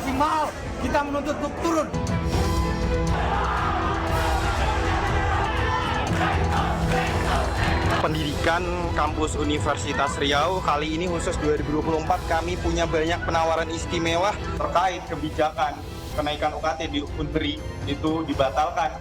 masih mahal, kita menuntut untuk turun. Pendidikan Kampus Universitas Riau kali ini khusus 2024 kami punya banyak penawaran istimewa terkait kebijakan kenaikan UKT di Unpri itu dibatalkan.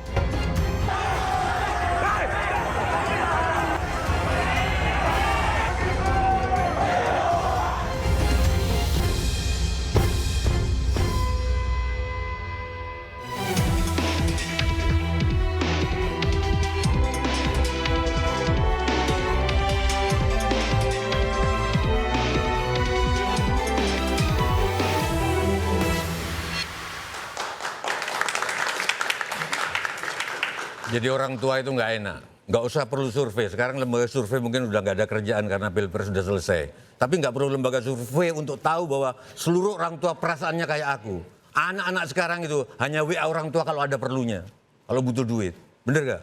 Jadi orang tua itu nggak enak, nggak usah perlu survei. Sekarang lembaga survei mungkin udah nggak ada kerjaan karena pilpres sudah selesai. Tapi nggak perlu lembaga survei untuk tahu bahwa seluruh orang tua perasaannya kayak aku. Anak-anak sekarang itu hanya WA orang tua kalau ada perlunya, kalau butuh duit. Bener nggak?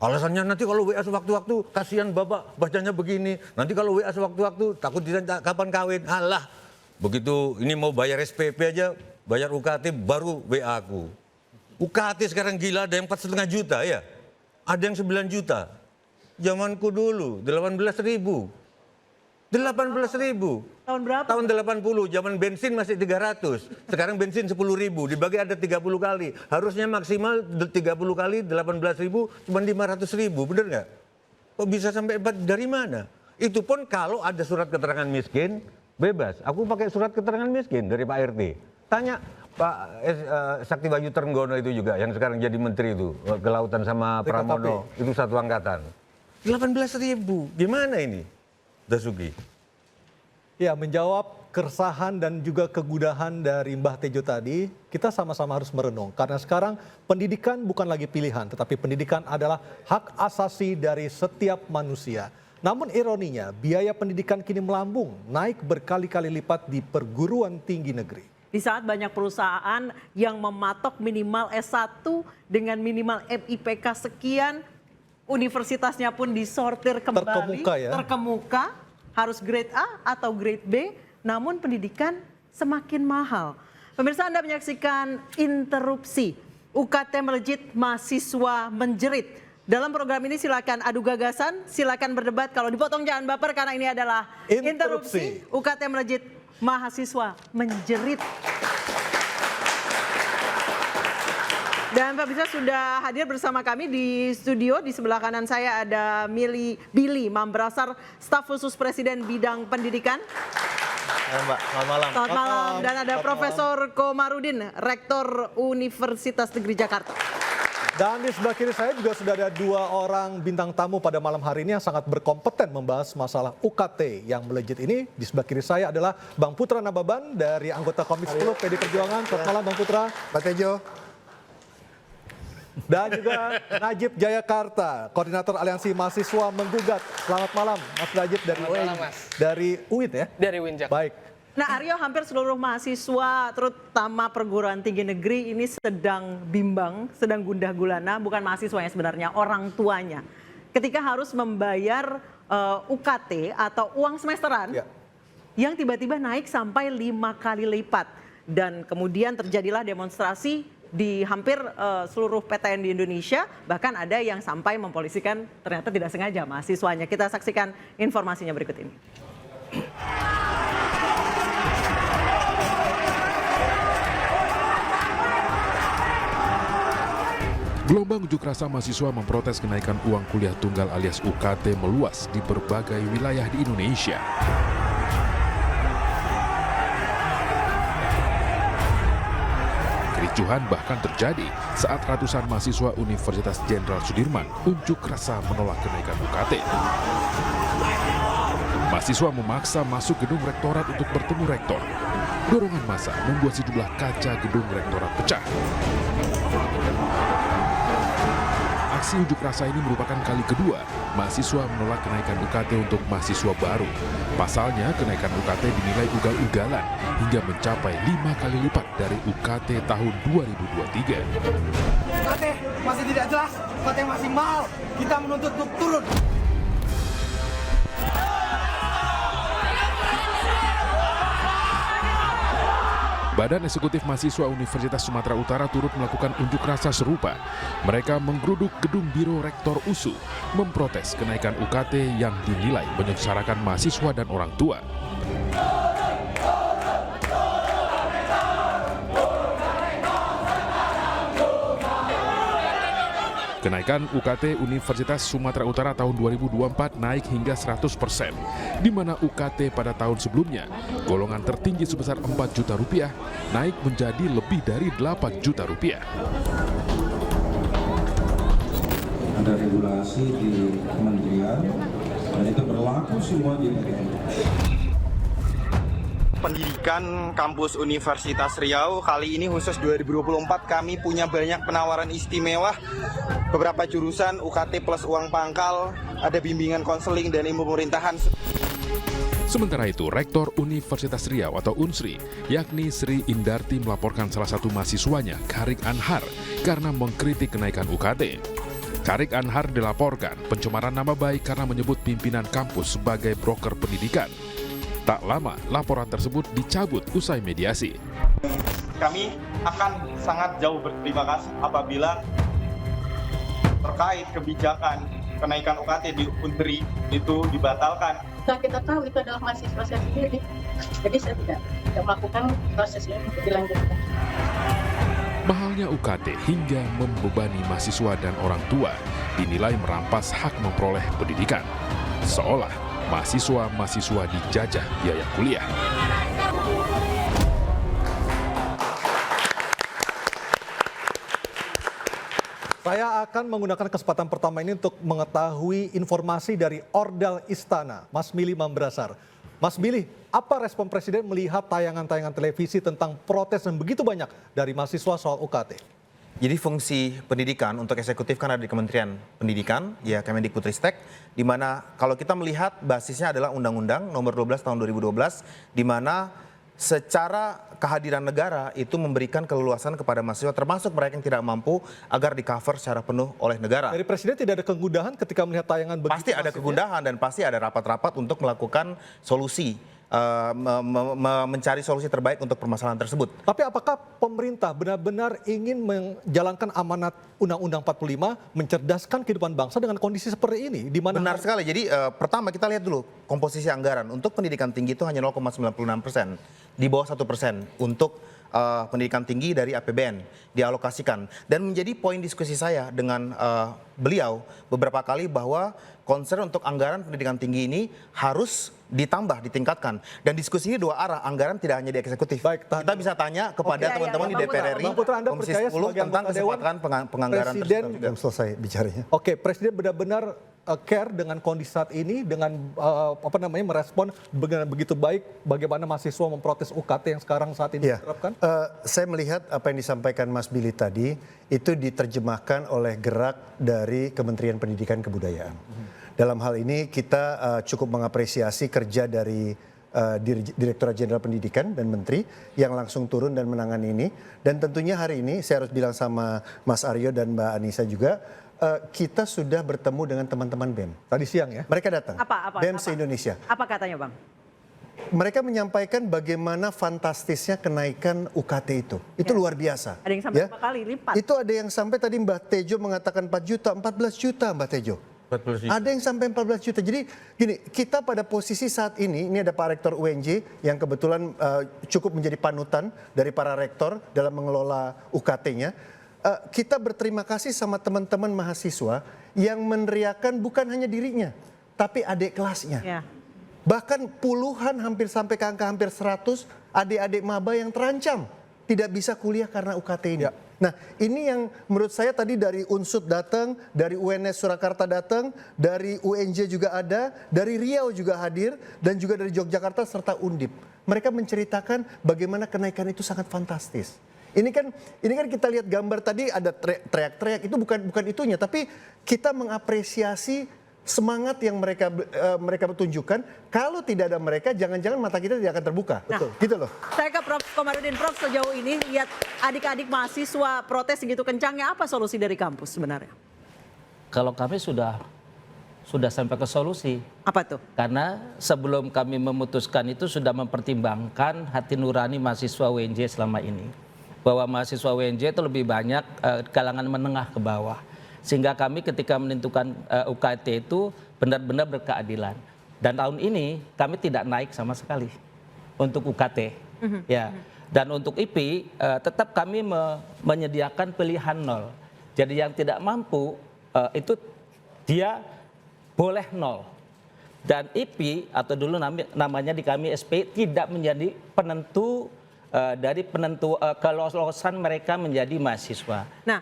Alasannya nanti kalau WA sewaktu-waktu kasihan bapak bacanya begini. Nanti kalau WA sewaktu-waktu takut ditanya kapan kawin. Alah, begitu ini mau bayar SPP aja, bayar UKT baru WA aku. UKT sekarang gila, ada yang 4,5 juta ya. Ada yang 9 juta. Zamanku dulu 18.000. 18.000. Tahun berapa? Tahun 80, zaman bensin masih 300. Sekarang bensin 10.000, dibagi ada 30 kali. Harusnya maksimal 30 kali 18.000 cuma 500.000, bener nggak? Kok bisa sampai 4, dari mana? Itu pun kalau ada surat keterangan miskin, bebas. Aku pakai surat keterangan miskin dari Pak RT. Tanya Pak Sakti Bayu Trenggono itu juga yang sekarang jadi menteri itu, kelautan sama Pramono, itu satu angkatan. 18.000, gimana ini? Dasuki. Ya, menjawab keresahan dan juga kegudahan dari Mbah Tejo tadi, kita sama-sama harus merenung. Karena sekarang pendidikan bukan lagi pilihan, tetapi pendidikan adalah hak asasi dari setiap manusia. Namun ironinya, biaya pendidikan kini melambung, naik berkali-kali lipat di perguruan tinggi negeri. Di saat banyak perusahaan yang mematok minimal S1 dengan minimal MIPK sekian, universitasnya pun disortir kembali, terkemuka, harus grade A atau grade B, namun pendidikan semakin mahal. Pemirsa, Anda menyaksikan Interupsi, UKT melejit, mahasiswa menjerit. Dalam program ini silakan adu gagasan, silakan berdebat, kalau dipotong jangan baper karena ini adalah Interupsi, UKT melejit, mahasiswa menjerit. Dan Pak Bisa sudah hadir bersama kami di studio. Di sebelah kanan saya ada Billy Mambrasar, staf khusus Presiden bidang pendidikan. Ya, Mbak, selamat malam. Selamat malam. Dan ada Profesor Komarudin, Rektor Universitas Negeri Jakarta. Dan di sebelah kiri saya juga sudah ada 2 orang bintang tamu pada malam hari ini yang sangat berkompeten membahas masalah UKT yang melejit ini. Di sebelah kiri saya adalah Bang Putra Nababan dari anggota Komisi 10 PD Perjuangan. Selamat malam Bang Putra. Pak Tejo. Dan juga Najib Jayakarta, Koordinator Aliansi Mahasiswa Menggugat. Selamat malam Mas Najib dari UIN. Dari UIN ya? Dari UIN Jakarta. Baik. Nah Aryo, hampir seluruh mahasiswa terutama perguruan tinggi negeri ini sedang bimbang, sedang gundah gulana, bukan mahasiswanya sebenarnya, orang tuanya. Ketika harus membayar UKT atau uang semesteran yang tiba-tiba naik sampai 5 kali lipat. Dan kemudian terjadilah demonstrasi di hampir seluruh PTN di Indonesia, bahkan ada yang sampai mempolisikan ternyata tidak sengaja mahasiswanya. Kita saksikan informasinya berikut ini. Gelombang unjuk rasa mahasiswa memprotes kenaikan uang kuliah tunggal alias UKT meluas di berbagai wilayah di Indonesia. Kericuhan bahkan terjadi saat ratusan mahasiswa Universitas Jenderal Sudirman unjuk rasa menolak kenaikan UKT. Mahasiswa memaksa masuk gedung rektorat untuk bertemu rektor. Dorongan massa membuat sejumlah kaca gedung rektorat pecah. Aksi unjuk rasa ini merupakan kali kedua mahasiswa menolak kenaikan UKT untuk mahasiswa baru. Pasalnya, kenaikan UKT dinilai ugal-ugalan hingga mencapai 5 kali lipat dari UKT tahun 2023. UKT masih tidak jelas, UKT masih mahal, kita menuntut untuk turun. Badan Eksekutif Mahasiswa Universitas Sumatera Utara turut melakukan unjuk rasa serupa. Mereka menggeruduk gedung Biro Rektor USU, memprotes kenaikan UKT yang dinilai menyengsarakan mahasiswa dan orang tua. Kenaikan UKT Universitas Sumatera Utara tahun 2024 naik hingga 100%, di mana UKT pada tahun sebelumnya, golongan tertinggi sebesar 4 juta rupiah, naik menjadi lebih dari 8 juta rupiah. Ada regulasi di kementerian, dan itu berlaku semua di PTN. Pendidikan Kampus Universitas Riau kali ini khusus 2024 kami punya banyak penawaran istimewa, beberapa jurusan UKT plus uang pangkal, ada bimbingan konseling dan ilmu pemerintahan. Sementara itu, Rektor Universitas Riau atau UNSRI, yakni Sri Indarti melaporkan salah satu mahasiswanya, Karik Anhar, karena mengkritik kenaikan UKT. Karik Anhar dilaporkan pencemaran nama baik karena menyebut pimpinan kampus sebagai broker pendidikan. Tak lama, laporan tersebut dicabut usai mediasi. Kami akan sangat jauh berterima kasih apabila terkait kebijakan kenaikan UKT di Untri itu dibatalkan. Setelah kita tahu itu adalah mahasiswa saya sendiri, jadi saya tidak melakukan proses ini untuk dilanjutkan. Mahalnya UKT hingga membebani mahasiswa dan orang tua dinilai merampas hak memperoleh pendidikan. Seolah mahasiswa-mahasiswa dijajah biaya kuliah. Saya akan menggunakan kesempatan pertama ini untuk mengetahui informasi dari Ordal Istana, Mas Mili Mambrasar. Mas Mili, apa respon Presiden melihat tayangan-tayangan televisi tentang protes yang begitu banyak dari mahasiswa soal UKT? Jadi fungsi pendidikan untuk eksekutif kan ada di Kementerian Pendidikan, ya Kemendikbudristek, di mana kalau kita melihat basisnya adalah Undang-Undang Nomor 12 Tahun 2012, di mana secara kehadiran negara itu memberikan keleluasan kepada mahasiswa termasuk mereka yang tidak mampu agar di-cover secara penuh oleh negara. Dari Presiden tidak ada kegundahan ketika melihat tayangan begitu? Pasti ada kegundahan dan pasti ada rapat-rapat untuk melakukan solusi. Mencari solusi terbaik untuk permasalahan tersebut. Tapi apakah pemerintah benar-benar ingin menjalankan amanat Undang-Undang 45 mencerdaskan kehidupan bangsa dengan kondisi seperti ini? Di mana benar sekali. Jadi pertama kita lihat dulu komposisi anggaran untuk pendidikan tinggi itu hanya 0,96%, di bawah 1% untuk pendidikan tinggi dari APBN dialokasikan. Dan menjadi poin diskusi saya dengan beliau beberapa kali bahwa concern untuk anggaran pendidikan tinggi ini harus ditambah, ditingkatkan. Dan diskusi ini dua arah, anggaran tidak hanya di eksekutif. Baik, kita bisa tanya kepada teman-teman di DPR RI, Bang Putra, Anda Komisi percaya 10 sebagai tentang anggota Dewan, kesepakatan penganggaran Presiden tersebut. Belum selesai bicaranya. Oke, Presiden benar-benar care dengan kondisi saat ini, dengan merespon dengan begitu baik bagaimana mahasiswa memprotes UKT yang sekarang saat ini diterapkan? Saya melihat apa yang disampaikan Mas Billy tadi itu diterjemahkan oleh gerak dari Kementerian Pendidikan Kebudayaan. Dalam hal ini kita cukup mengapresiasi kerja dari Direktorat Jenderal Pendidikan dan Menteri yang langsung turun dan menangani ini. Dan tentunya hari ini saya harus bilang sama Mas Aryo dan Mbak Anissa juga, kita sudah bertemu dengan teman-teman BEM. Tadi siang ya? Mereka datang, BEM apa? se-Indonesia. Apa katanya Bang? Mereka menyampaikan bagaimana fantastisnya kenaikan UKT itu. Itu luar biasa. Ada yang sampai 5 kali lipat. Itu ada yang sampai tadi Mbak Tejo mengatakan 4 juta, 14 juta Mbak Tejo. 14 juta. Ada yang sampai 14 juta. Jadi gini, kita pada posisi saat ini ada Pak Rektor UNJ yang kebetulan cukup menjadi panutan dari para rektor dalam mengelola UKT-nya. Kita berterima kasih sama teman-teman mahasiswa yang meneriakan bukan hanya dirinya, tapi adik kelasnya. Ya. Bahkan puluhan hampir sampai ke angka hampir 100 adik-adik maba yang terancam tidak bisa kuliah karena UKT ini. Ya. Nah ini yang menurut saya tadi dari Unsud datang, dari UNS Surakarta datang, dari UNJ juga ada, dari Riau juga hadir, dan juga dari Yogyakarta serta Undip. Mereka menceritakan bagaimana kenaikan itu sangat fantastis. Ini kan kita lihat gambar tadi ada teriak-teriak, itu bukan itunya, tapi kita mengapresiasi semangat yang mereka tunjukkan. Kalau tidak ada mereka, jangan-jangan mata kita tidak akan terbuka. Betul. Gitu loh. Saya ke Prof. Komarudin. Prof, sejauh ini lihat adik-adik mahasiswa protes segitu kencangnya, apa solusi dari kampus sebenarnya? Kalau kami sudah sudah sampai ke solusi. Apa tuh? Karena sebelum kami memutuskan itu sudah mempertimbangkan hati nurani mahasiswa UNJ selama ini. Bahwa mahasiswa UNJ itu lebih banyak kalangan menengah ke bawah. Sehingga kami ketika menentukan UKT itu benar-benar berkeadilan. Dan tahun ini kami tidak naik sama sekali untuk UKT. Ya. Dan untuk IP tetap kami menyediakan pilihan 0. Jadi yang tidak mampu itu dia boleh 0. Dan IP atau dulu namanya di kami SP tidak menjadi penentu dari penentu kelolosan mereka menjadi mahasiswa. Nah,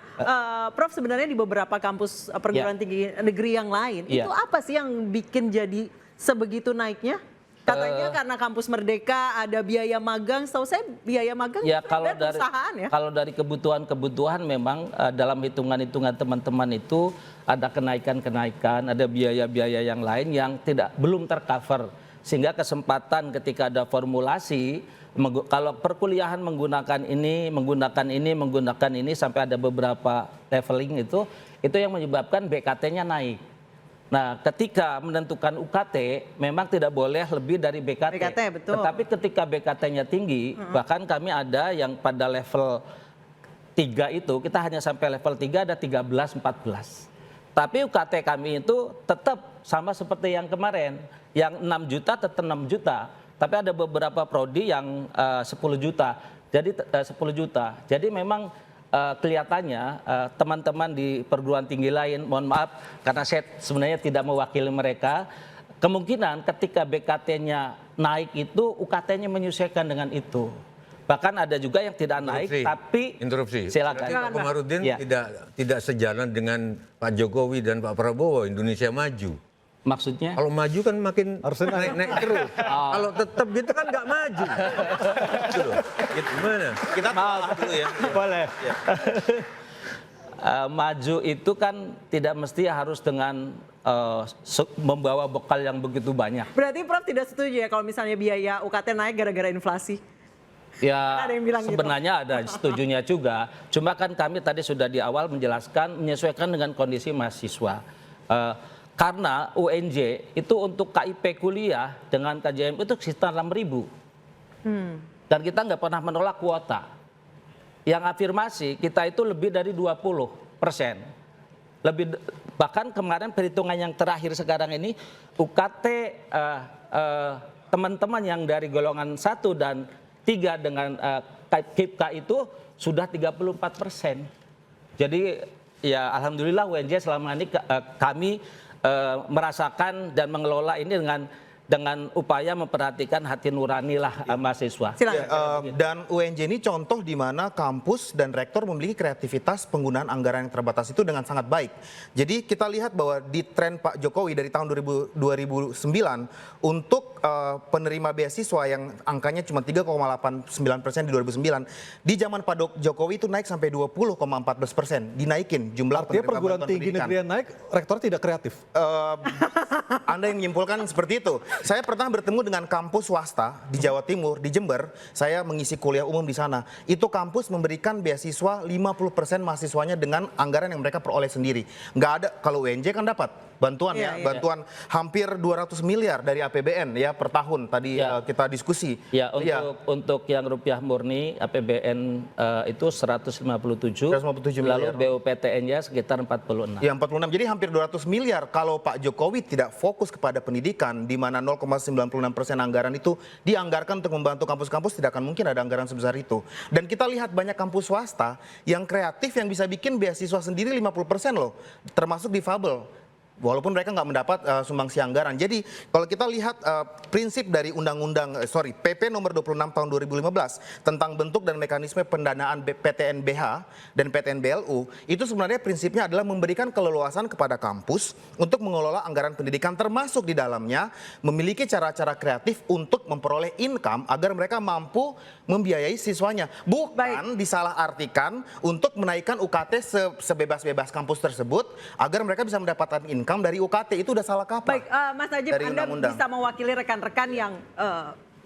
Prof, sebenarnya di beberapa kampus perguruan tinggi negeri yang lain, itu apa sih yang bikin jadi sebegitu naiknya? Katanya karena kampus Merdeka ada biaya magang, setahu saya biaya magang ya, kalau dari perusahaan ya. Kalau dari kebutuhan memang dalam hitungan-hitungan teman-teman itu ada kenaikan-kenaikan, ada biaya-biaya yang lain yang belum tercover. Sehingga kesempatan ketika ada formulasi, kalau perkuliahan menggunakan ini sampai ada beberapa leveling itu yang menyebabkan BKT-nya naik. Nah, ketika menentukan UKT memang tidak boleh lebih dari BKT. Betul. Tetapi ketika BKT-nya tinggi, bahkan kami ada yang pada level 3 itu kita hanya sampai level 3 ada 13, 14. Tapi UKT kami itu tetap sama seperti yang kemarin. Yang 6 juta tetap 6 juta. Tapi ada beberapa prodi yang 10 juta. Jadi 10 juta. Jadi memang kelihatannya teman-teman di perguruan tinggi lain, mohon maaf karena saya sebenarnya tidak mewakili mereka, kemungkinan ketika BKT-nya naik itu UKT-nya menyesuaikan dengan itu. Bahkan ada juga yang tidak naik tapi silakan. Pak Komarudin tidak sejalan dengan Pak Jokowi dan Pak Prabowo Indonesia Maju. Maksudnya? Kalau maju kan makin naik terus. Kalau tetap gitu kan nggak maju. Gitu loh. Gimana? Kita maaf dulu ya. Boleh. Ya. Maju itu kan tidak mesti harus dengan membawa bekal yang begitu banyak. Berarti Prof tidak setuju ya kalau misalnya biaya UKT naik gara-gara inflasi? Ya, ada yang bilang sebenarnya ada setujunya juga. Cuma kan kami tadi sudah di awal menjelaskan menyesuaikan dengan kondisi mahasiswa. Karena UNJ itu untuk KIP kuliah dengan KJM itu sekitar 6.000. Dan kita nggak pernah menolak kuota. Yang afirmasi kita itu lebih dari 20%. Bahkan kemarin perhitungan yang terakhir sekarang ini UKT teman-teman yang dari golongan 1 dan 3 dengan KIPK itu sudah 34%. Jadi ya alhamdulillah UNJ selama ini kami merasakan dan mengelola ini dengan upaya memperhatikan hati nurani lah mahasiswa. Dan UNJ ini contoh di mana kampus dan rektor memiliki kreativitas penggunaan anggaran yang terbatas itu dengan sangat baik. Jadi kita lihat bahwa di tren Pak Jokowi dari tahun 2009 untuk penerima beasiswa yang angkanya cuma 3,89% di 2009, di zaman Pak Jokowi itu naik sampai 20,14%, dinaikin jumlah Artinya penerima perguruan bantuan tinggi pendidikan. negeri yang naik, rektor tidak kreatif. Anda yang menyimpulkan seperti itu. Saya pernah bertemu dengan kampus swasta di Jawa Timur, di Jember. Saya mengisi kuliah umum di sana. Itu kampus memberikan beasiswa 50% mahasiswanya dengan anggaran yang mereka peroleh sendiri. Nggak ada, kalau UNJ kan dapat bantuan bantuan hampir 200 miliar dari APBN ya per tahun tadi kita diskusi. Ya, untuk yang rupiah murni APBN itu 157 lalu BUPTN-nya sekitar 46. Ya 46. Jadi hampir 200 miliar kalau Pak Jokowi tidak fokus kepada pendidikan di mana 0,96% anggaran itu dianggarkan untuk membantu kampus-kampus, tidak akan mungkin ada anggaran sebesar itu. Dan kita lihat banyak kampus swasta yang kreatif yang bisa bikin beasiswa sendiri 50% loh, termasuk difabel. Walaupun mereka nggak mendapat sumbangsi anggaran. Jadi kalau kita lihat prinsip dari PP nomor 26 tahun 2015 tentang bentuk dan mekanisme pendanaan PTNBH dan PTNBLU, itu sebenarnya prinsipnya adalah memberikan keleluasan kepada kampus untuk mengelola anggaran pendidikan, termasuk di dalamnya memiliki cara-cara kreatif untuk memperoleh income agar mereka mampu membiayai siswanya. Bukan disalahartikan untuk menaikkan UKT sebebas-bebas kampus tersebut agar mereka bisa mendapatkan income dari UKT. Itu udah salah kaprah. Baik, Mas Najib, Anda bisa mewakili rekan-rekan yang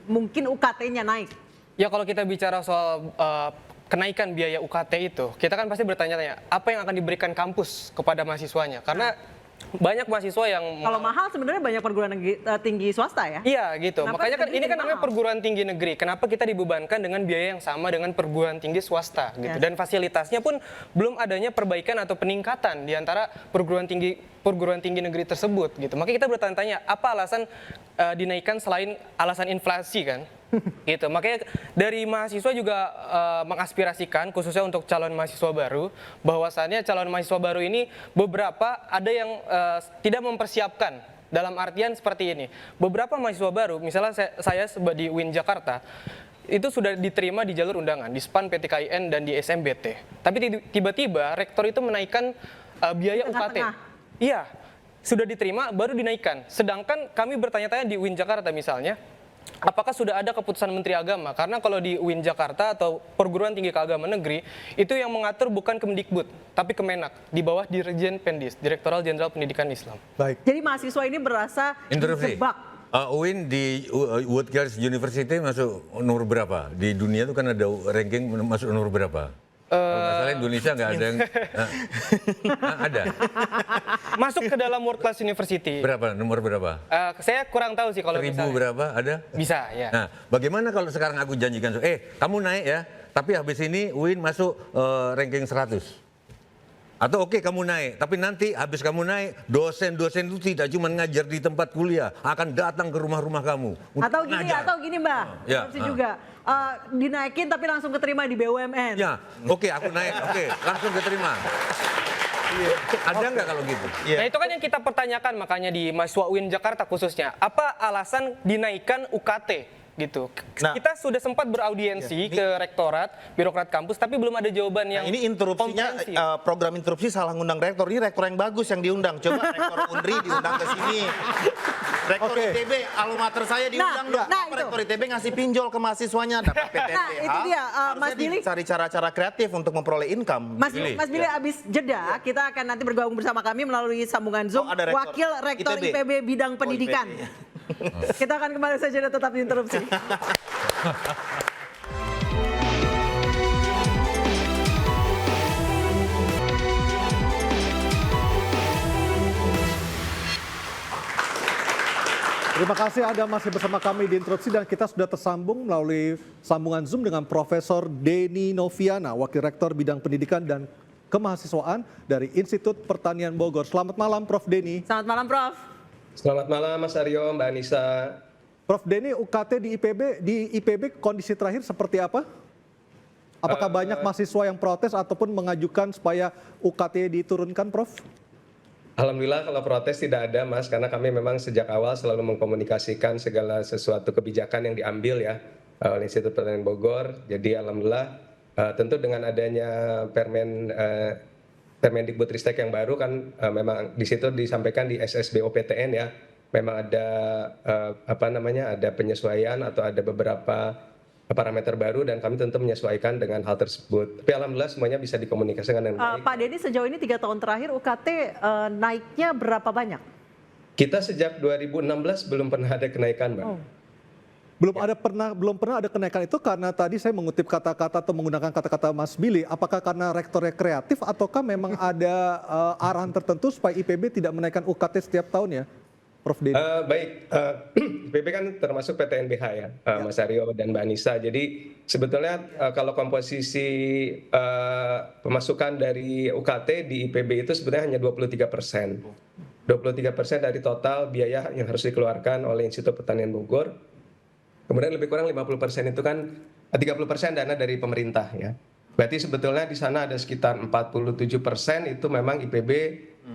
mungkin UKT-nya naik. Ya, kalau kita bicara soal kenaikan biaya UKT itu, kita kan pasti bertanya-tanya apa yang akan diberikan kampus kepada mahasiswanya. Karena banyak mahasiswa yang Kalau mahal sebenarnya banyak perguruan tinggi swasta ya? Iya gitu. Kenapa Makanya kan jadi ini kan namanya mahal? perguruan tinggi negeri. Kenapa kita dibebankan dengan biaya yang sama dengan perguruan tinggi swasta gitu. Yes. Dan fasilitasnya pun belum adanya perbaikan atau peningkatan di antara perguruan tinggi negeri tersebut gitu. Makanya kita bertanya-tanya apa alasan dinaikkan selain alasan inflasi kan? Gitu. Makanya dari mahasiswa juga mengaspirasikan khususnya untuk calon mahasiswa baru bahwasannya calon mahasiswa baru ini beberapa ada yang tidak mempersiapkan dalam artian seperti ini. Beberapa mahasiswa baru, misalnya saya di UIN Jakarta itu sudah diterima di jalur undangan di SPAN, PTKIN dan di SMBT. Tapi tiba-tiba rektor itu menaikkan biaya UKT. Iya, sudah diterima baru dinaikkan. Sedangkan kami bertanya-tanya di UIN Jakarta misalnya, apakah sudah ada keputusan Menteri Agama? Karena kalau di UIN Jakarta atau Perguruan Tinggi Keagamaan Negeri, itu yang mengatur bukan Kemdikbud, tapi Kemenak, di bawah Dirjen Pendis, Direktoral Jenderal Pendidikan Islam. Baik. Jadi mahasiswa ini berasa Interupsi. dijebak. UIN di Wood Girls University masuk nomor berapa? Di dunia itu kan ada ranking masuk nomor berapa? Kalau nggak salah Indonesia nggak ada yang ada. Masuk ke dalam World Class University. Berapa? Nomor berapa? Saya kurang tahu sih kalau 1000 misalnya. berapa? Ada? Bisa, ya. Nah, bagaimana kalau sekarang aku janjikan, kamu naik ya, tapi habis ini UIN masuk ranking 100. Atau oke, kamu naik, tapi nanti habis kamu naik, dosen-dosen itu tidak cuma ngajar di tempat kuliah, akan datang ke rumah-rumah kamu. untuk Atau gini, ngajar. Mbak, Ya, korupsi juga. Dinaikin tapi langsung keterima di BUMN. Ya, oke, aku naik, oke, langsung diterima. Ada nggak kalau gitu? Nah itu kan yang kita pertanyakan makanya di mahasiswa UIN Jakarta khususnya. Apa alasan dinaikkan UKT? Gitu. Nah, kita sudah sempat beraudiensi ke rektorat, birokrat kampus, tapi belum ada jawaban yang ini interupsinya, komprehensif. program interupsi salah ngundang rektor. Ini rektor yang bagus yang diundang. Coba rektor UNRI diundang ke sini. Rektor ITB, almater saya diundang dong. Kenapa rektor ITB ngasih pinjol ke mahasiswanya? Dapat PTNBH. Nah, itu dia, Mas Billy. Cari cara-cara kreatif untuk memperoleh income. Mas Billy abis jeda, kita akan nanti bergabung bersama kami melalui sambungan Zoom, ada rektor Wakil Rektor ITB. IPB Bidang Pendidikan. Kita akan kembali saja dan tetap diinterupsi. Terima kasih Anda masih bersama kami di Interupsi dan kita sudah tersambung melalui sambungan Zoom dengan Profesor Denny Noviana, Wakil Rektor Bidang Pendidikan dan Kemahasiswaan dari Institut Pertanian Bogor. Selamat malam Prof Denny. Selamat malam Prof. Selamat malam Mas Aryo, Mbak Anissa. Prof Denny, UKT di IPB kondisi terakhir seperti apa? Apakah banyak mahasiswa yang protes ataupun mengajukan supaya UKT diturunkan, Prof? Alhamdulillah kalau protes tidak ada Mas, karena kami memang sejak awal selalu mengkomunikasikan segala sesuatu kebijakan yang diambil ya oleh Institut Pertanian Bogor. Jadi alhamdulillah tentu dengan adanya Permendikbudristek yang baru kan memang di situ disampaikan di SSBOPTN ya, memang ada ada penyesuaian atau ada beberapa parameter baru dan kami tentu menyesuaikan dengan hal tersebut. Tapi alhamdulillah semuanya bisa dikomunikasikan dengan baik. Pak Denny, sejauh ini 3 tahun terakhir UKT naiknya berapa banyak? Kita sejak 2016 belum pernah ada kenaikan, Mbak. Belum pernah ada kenaikan itu karena tadi saya mengutip kata-kata atau menggunakan kata-kata Mas Billy. Apakah karena rektornya kreatif ataukah memang ada arahan tertentu supaya IPB tidak menaikkan UKT setiap tahun ya, Prof Denny? IPB kan termasuk PTNBH ya, Mas Aryo dan Mbak Anissa. Jadi sebetulnya kalau komposisi pemasukan dari UKT di IPB itu sebenarnya hanya 23%. 23% dari total biaya yang harus dikeluarkan oleh Institut Pertanian Bogor. Kemudian lebih kurang 50% itu kan 30% dana dari pemerintah ya. Berarti sebetulnya di sana ada sekitar 47% itu memang IPB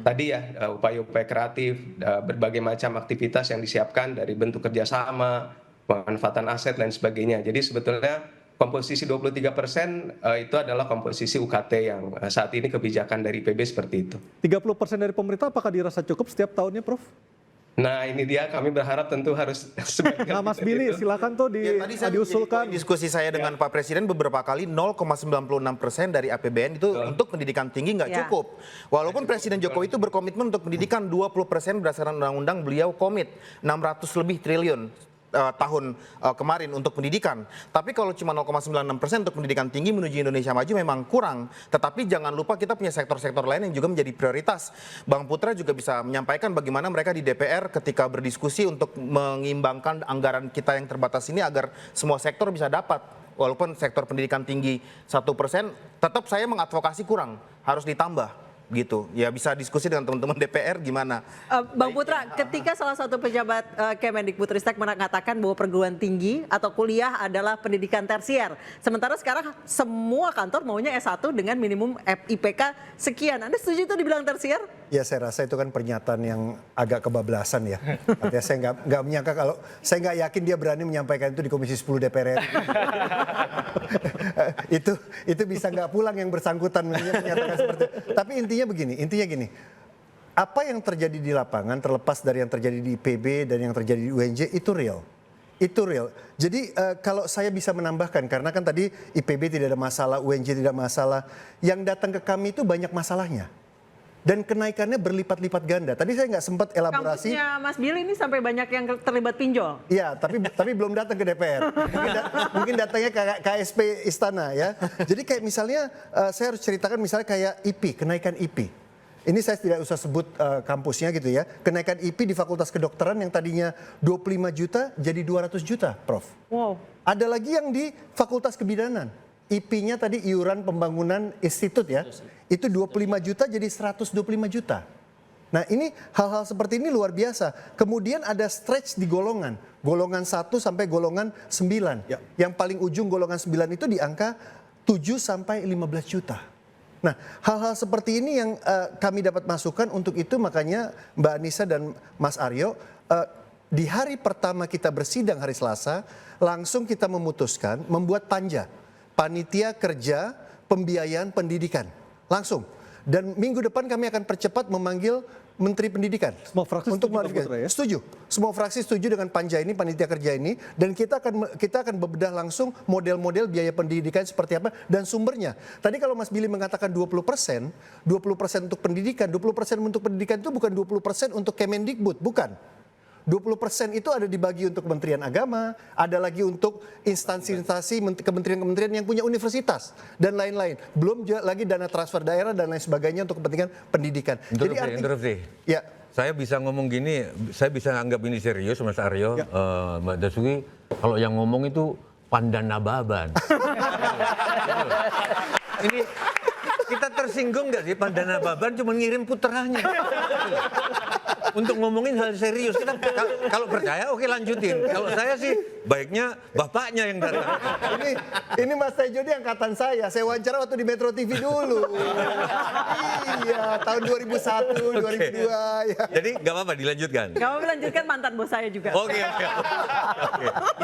tadi ya, upaya-upaya kreatif, berbagai macam aktivitas yang disiapkan dari bentuk kerjasama, pemanfaatan aset dan sebagainya. Jadi sebetulnya komposisi 23% itu adalah komposisi UKT yang saat ini kebijakan dari IPB seperti itu. 30% dari pemerintah apakah dirasa cukup setiap tahunnya, Prof? Nah ini dia, kami berharap tentu harus sebagian. Nah Mas Billy silakan tuh diusulkan. Diskusi saya dengan Pak Presiden beberapa kali 0,96% dari APBN itu untuk pendidikan tinggi nggak cukup. Walaupun Presiden Jokowi itu berkomitmen untuk pendidikan 20% berdasarkan undang-undang, beliau komit 600 lebih triliun tahun kemarin untuk pendidikan. Tapi kalau cuma 0,96% untuk pendidikan tinggi menuju Indonesia Maju memang kurang. Tetapi jangan lupa kita punya sektor-sektor lain yang juga menjadi prioritas. Bang Putra juga bisa menyampaikan bagaimana mereka di DPR ketika berdiskusi untuk mengimbangkan anggaran kita yang terbatas ini agar semua sektor bisa dapat. Walaupun sektor pendidikan tinggi 1%, tetap saya mengadvokasi kurang, harus ditambah. Gitu ya, bisa diskusi dengan teman-teman DPR gimana. Bang Putra, ketika salah satu pejabat Kemendikbudristek mengatakan bahwa perguruan tinggi atau kuliah adalah pendidikan tersier, sementara sekarang semua kantor maunya S1 dengan minimum IPK sekian, Anda setuju itu dibilang tersier? Ya, saya rasa itu kan pernyataan yang agak kebablasan ya. Artinya saya nggak menyangka, kalau saya nggak yakin dia berani menyampaikan itu di Komisi 10 DPR RI. itu bisa nggak pulang yang bersangkutan menyatakan seperti itu. Tapi intinya gini, apa yang terjadi di lapangan terlepas dari yang terjadi di IPB dan yang terjadi di UNJ itu real. Itu real. Jadi kalau saya bisa menambahkan, karena kan tadi IPB tidak ada masalah, UNJ tidak masalah, yang datang ke kami itu banyak masalahnya. Dan kenaikannya berlipat-lipat ganda. Tadi saya nggak sempat elaborasi. Kampusnya Mas Billy ini sampai banyak yang terlibat pinjol. Iya, tapi belum datang ke DPR. Mungkin datangnya ke KSP Istana ya. Jadi kayak misalnya saya harus ceritakan misalnya kayak IP, kenaikan IP. Ini saya tidak usah sebut kampusnya gitu ya. Kenaikan IP di Fakultas Kedokteran yang tadinya 25 juta jadi 200 juta, Prof. Wow. Ada lagi yang di Fakultas Kebidanan. IP-nya tadi iuran pembangunan institut ya. Itu 25 juta jadi 125 juta. Nah, ini hal-hal seperti ini luar biasa. Kemudian ada stretch di golongan. Golongan 1 sampai golongan 9. Ya. Yang paling ujung golongan 9 itu di angka 7 sampai 15 juta. Nah, hal-hal seperti ini yang kami dapat masukkan. Untuk itu makanya Mbak Anissa dan Mas Aryo, di hari pertama kita bersidang hari Selasa, langsung kita memutuskan membuat Panitia Kerja Pembiayaan Pendidikan. Langsung. Dan minggu depan kami akan percepat memanggil Menteri Pendidikan. Semua fraksi untuk setuju, ya? Setuju. Semua fraksi setuju dengan panja ini, panitia kerja ini, dan kita akan bebedah langsung model-model biaya pendidikan seperti apa dan sumbernya. Tadi kalau Mas Billy mengatakan 20% untuk pendidikan, 20% untuk pendidikan itu bukan 20% untuk Kemendikbud, bukan. 20% itu ada dibagi untuk Kementerian Agama, ada lagi untuk instansi-instansi, kementerian-kementerian yang punya universitas, dan lain-lain. Belum lagi dana transfer daerah dan lain sebagainya untuk kepentingan pendidikan. Interupsi. Ya. Saya bisa ngomong gini, saya bisa anggap ini serius Mas Aryo, ya. Mbak Dasuki, kalau yang ngomong itu Pandana Baban. Ini kita tersinggung nggak sih? Pandana Baban cuma ngirim puteranya. Untuk ngomongin hal serius, kita kalau percaya oke lanjutin. Kalau saya sih baiknya bapaknya yang datang. Ini Mas Tejo ini angkatan saya wawancara waktu di Metro TV dulu. Iya, tahun 2001, 2002. Ya. Jadi nggak apa-apa dilanjutkan. Nggak apa-apa dilanjutkan, mantan bos saya juga. Oke.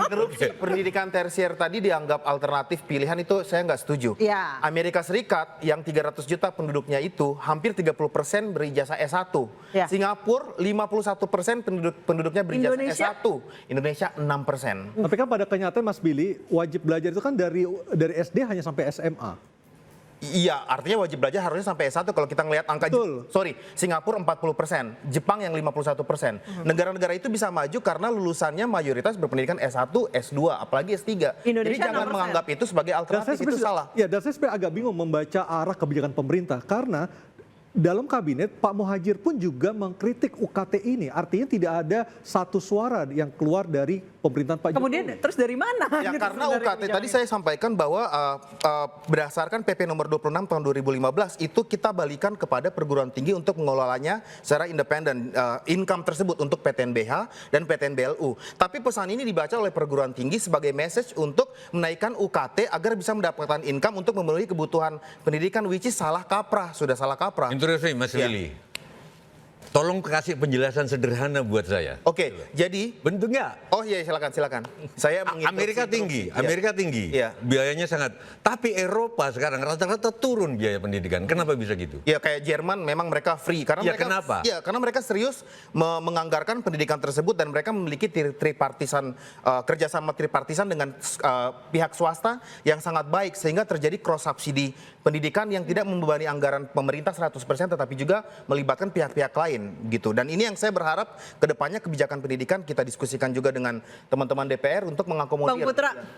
Interupsi pendidikan tersier tadi dianggap alternatif pilihan, itu saya nggak setuju. Ya. Amerika Serikat yang 300 juta penduduknya itu hampir 30% berijazah S1. Ya. Singapura 51% penduduknya berijazah S1. Indonesia 6%. Tapi kan pada kenyataan Mas Billy, wajib belajar itu kan dari SD hanya sampai SMA. Iya, artinya wajib belajar harusnya sampai S1 kalau kita ngelihat angka. Singapura 40%, Jepang yang 51%. Negara-negara itu bisa maju karena lulusannya mayoritas berpendidikan S1, S2, apalagi S3. Indonesia. Jadi jangan menganggap itu sebagai alternatif, itu salah. Ya, dan saya sebenarnya agak bingung membaca arah kebijakan pemerintah karena dalam kabinet Pak Muhadjir pun juga mengkritik UKT ini. Artinya tidak ada satu suara yang keluar dari pemerintahan Pak Jokowi. Kemudian terus dari mana? Ya, karena UKT tadi saya sampaikan bahwa berdasarkan PP nomor 26 tahun 2015 itu kita balikan kepada perguruan tinggi untuk mengelolanya secara independen, income tersebut untuk PTNBH dan PTNBLU. Tapi pesan ini dibaca oleh perguruan tinggi sebagai message untuk menaikkan UKT agar bisa mendapatkan income untuk memenuhi kebutuhan pendidikan, which is salah kaprah, sudah salah kaprah. Interupsi Mas Willy. Tolong kasih penjelasan sederhana buat saya. Oke, jadi bentuknya. Oh iya, silakan. Saya Amerika tinggi, Iya. Biayanya sangat. Tapi Eropa sekarang rata-rata turun biaya pendidikan. Kenapa bisa gitu? Ya kayak Jerman memang mereka free karena ya, mereka. Kenapa? Ya karena mereka serius menganggarkan pendidikan tersebut dan mereka memiliki tripartisan kerjasama tripartisan dengan pihak swasta yang sangat baik sehingga terjadi cross subsidi pendidikan yang tidak membebani anggaran pemerintah 100% tetapi juga melibatkan pihak-pihak lain. lain gitu. Dan ini yang saya berharap kedepannya kebijakan pendidikan kita diskusikan juga dengan teman-teman DPR untuk mengakomodir.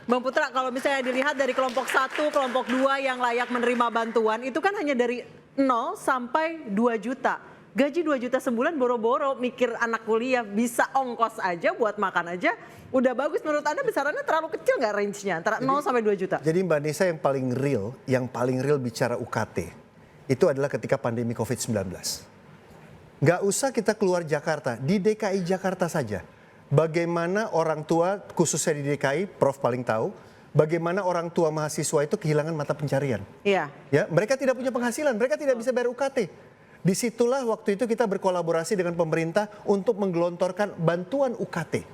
Bang Putra, kalau misalnya dilihat dari kelompok 1, kelompok 2 yang layak menerima bantuan itu kan hanya dari 0 sampai 2 juta. Gaji 2 juta sebulan boro-boro mikir anak kuliah bisa ongkos aja buat makan aja udah bagus. Menurut Anda besarannya terlalu kecil nggak range-nya antara 0 sampai 2 juta? Jadi Mbak Nisa yang paling real bicara UKT itu adalah ketika pandemi COVID-19. Nggak usah kita keluar Jakarta, di DKI Jakarta saja. Bagaimana orang tua khususnya di DKI, Prof paling tahu, bagaimana orang tua mahasiswa itu kehilangan mata pencarian. Iya. Ya, mereka tidak punya penghasilan, mereka tidak bisa bayar UKT. Disitulah waktu itu kita berkolaborasi dengan pemerintah untuk menggelontorkan bantuan UKT.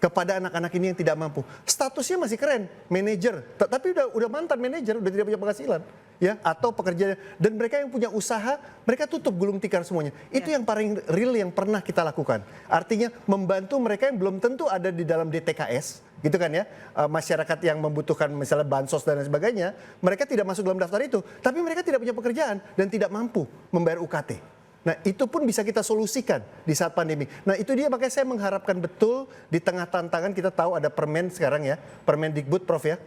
Kepada anak-anak ini yang tidak mampu. Statusnya masih keren, manajer, tapi udah mantan manajer, udah tidak punya penghasilan, ya, atau pekerja, dan mereka yang punya usaha, mereka tutup gulung tikar semuanya. Itu yang paling real yang pernah kita lakukan. Artinya membantu mereka yang belum tentu ada di dalam DTKS, gitu kan ya, masyarakat yang membutuhkan misalnya bansos dan lain sebagainya, mereka tidak masuk dalam daftar itu, tapi mereka tidak punya pekerjaan dan tidak mampu membayar UKT. Nah itu pun bisa kita solusikan di saat pandemi. Nah itu dia makanya saya mengharapkan betul di tengah tantangan kita tahu ada permen sekarang ya, Permendikbud Prof ya,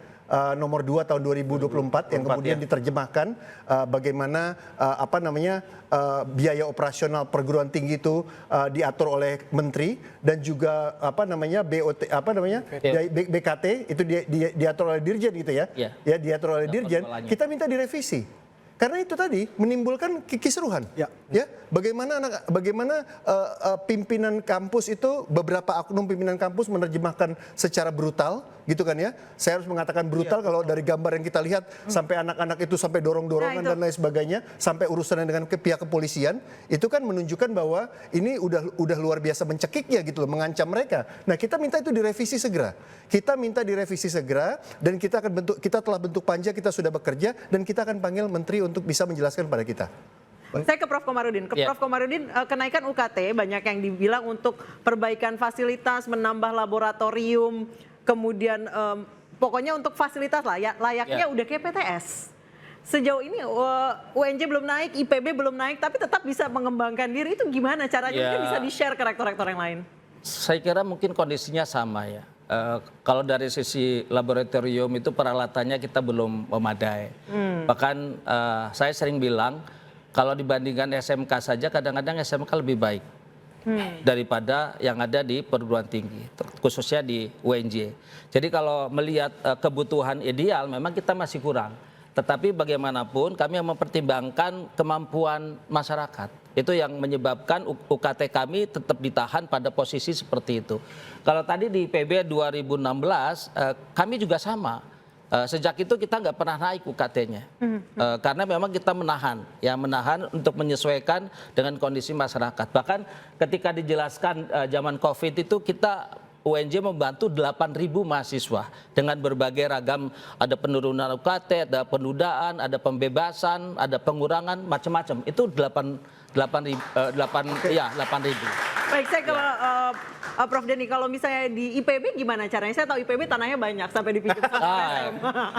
nomor 2 tahun 2024 yang kemudian diterjemahkan bagaimana biaya operasional perguruan tinggi itu diatur oleh menteri dan juga BKT itu diatur oleh dirjen gitu ya. Ya diatur oleh dirjen. Kita minta direvisi. Karena itu tadi menimbulkan kisruhan. Ya, bagaimana pimpinan kampus itu, beberapa oknum pimpinan kampus menerjemahkan secara brutal, gitu kan ya. Saya harus mengatakan brutal kalau dari gambar yang kita lihat sampai anak-anak itu sampai dorong-dorongan dan lain sebagainya, sampai urusannya dengan pihak kepolisian, itu kan menunjukkan bahwa ini udah luar biasa mencekiknya gitu loh, mengancam mereka. Nah, kita minta itu direvisi segera. Kita minta direvisi segera dan kita telah bentuk panja, kita sudah bekerja dan kita akan panggil menteri untuk bisa menjelaskan pada kita. Saya ke Prof. Komarudin. Prof. Komarudin, kenaikan UKT banyak yang dibilang untuk perbaikan fasilitas, menambah laboratorium, kemudian pokoknya untuk fasilitas lah, layaknya udah kayak PTS. Sejauh ini UNJ belum naik, IPB belum naik, tapi tetap bisa mengembangkan diri. Itu gimana caranya? Mungkin bisa di-share ke rektor-rektor yang lain. Saya kira mungkin kondisinya sama ya. Kalau dari sisi laboratorium itu peralatannya kita belum memadai. Bahkan saya sering bilang kalau dibandingkan SMK saja kadang-kadang SMK lebih baik daripada yang ada di perguruan tinggi, khususnya di UNJ. Jadi kalau melihat kebutuhan ideal memang kita masih kurang. Tetapi bagaimanapun kami mempertimbangkan kemampuan masyarakat. Itu yang menyebabkan UKT kami tetap ditahan pada posisi seperti itu. Kalau tadi di PB 2016 kami juga sama. Sejak itu kita nggak pernah naik UKT-nya. Karena memang kita menahan untuk menyesuaikan dengan kondisi masyarakat. Bahkan ketika dijelaskan zaman COVID itu kita UNJ membantu 8.000 mahasiswa dengan berbagai ragam, ada penurunan UKT, ada penundaan, ada pembebasan, ada pengurangan, macam-macam. Itu 8.000. Baik, saya ke Prof. Denny. Kalau misalnya di IPB gimana caranya? Saya tahu IPB tanahnya banyak sampai dipinjam sama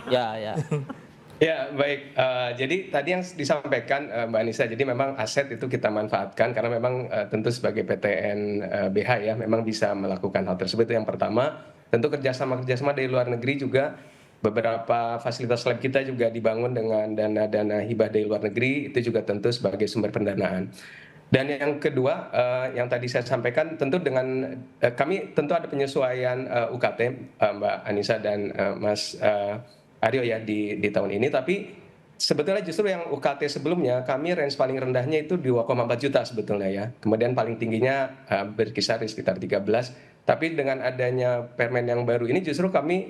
Ya baik, jadi tadi yang disampaikan Mbak Anissa, jadi memang aset itu kita manfaatkan karena memang tentu sebagai PTN BH ya memang bisa melakukan hal tersebut. Itu yang pertama, tentu kerjasama dari luar negeri juga, beberapa fasilitas lab kita juga dibangun dengan dana hibah dari luar negeri, itu juga tentu sebagai sumber pendanaan. Dan yang kedua, yang tadi saya sampaikan, tentu dengan kami tentu ada penyesuaian UKT Mbak Anissa dan Mas Aryo ya di tahun ini, tapi sebetulnya justru yang UKT sebelumnya kami range paling rendahnya itu 2,4 juta sebetulnya ya. Kemudian paling tingginya berkisar di sekitar 13. Tapi dengan adanya permen yang baru ini justru kami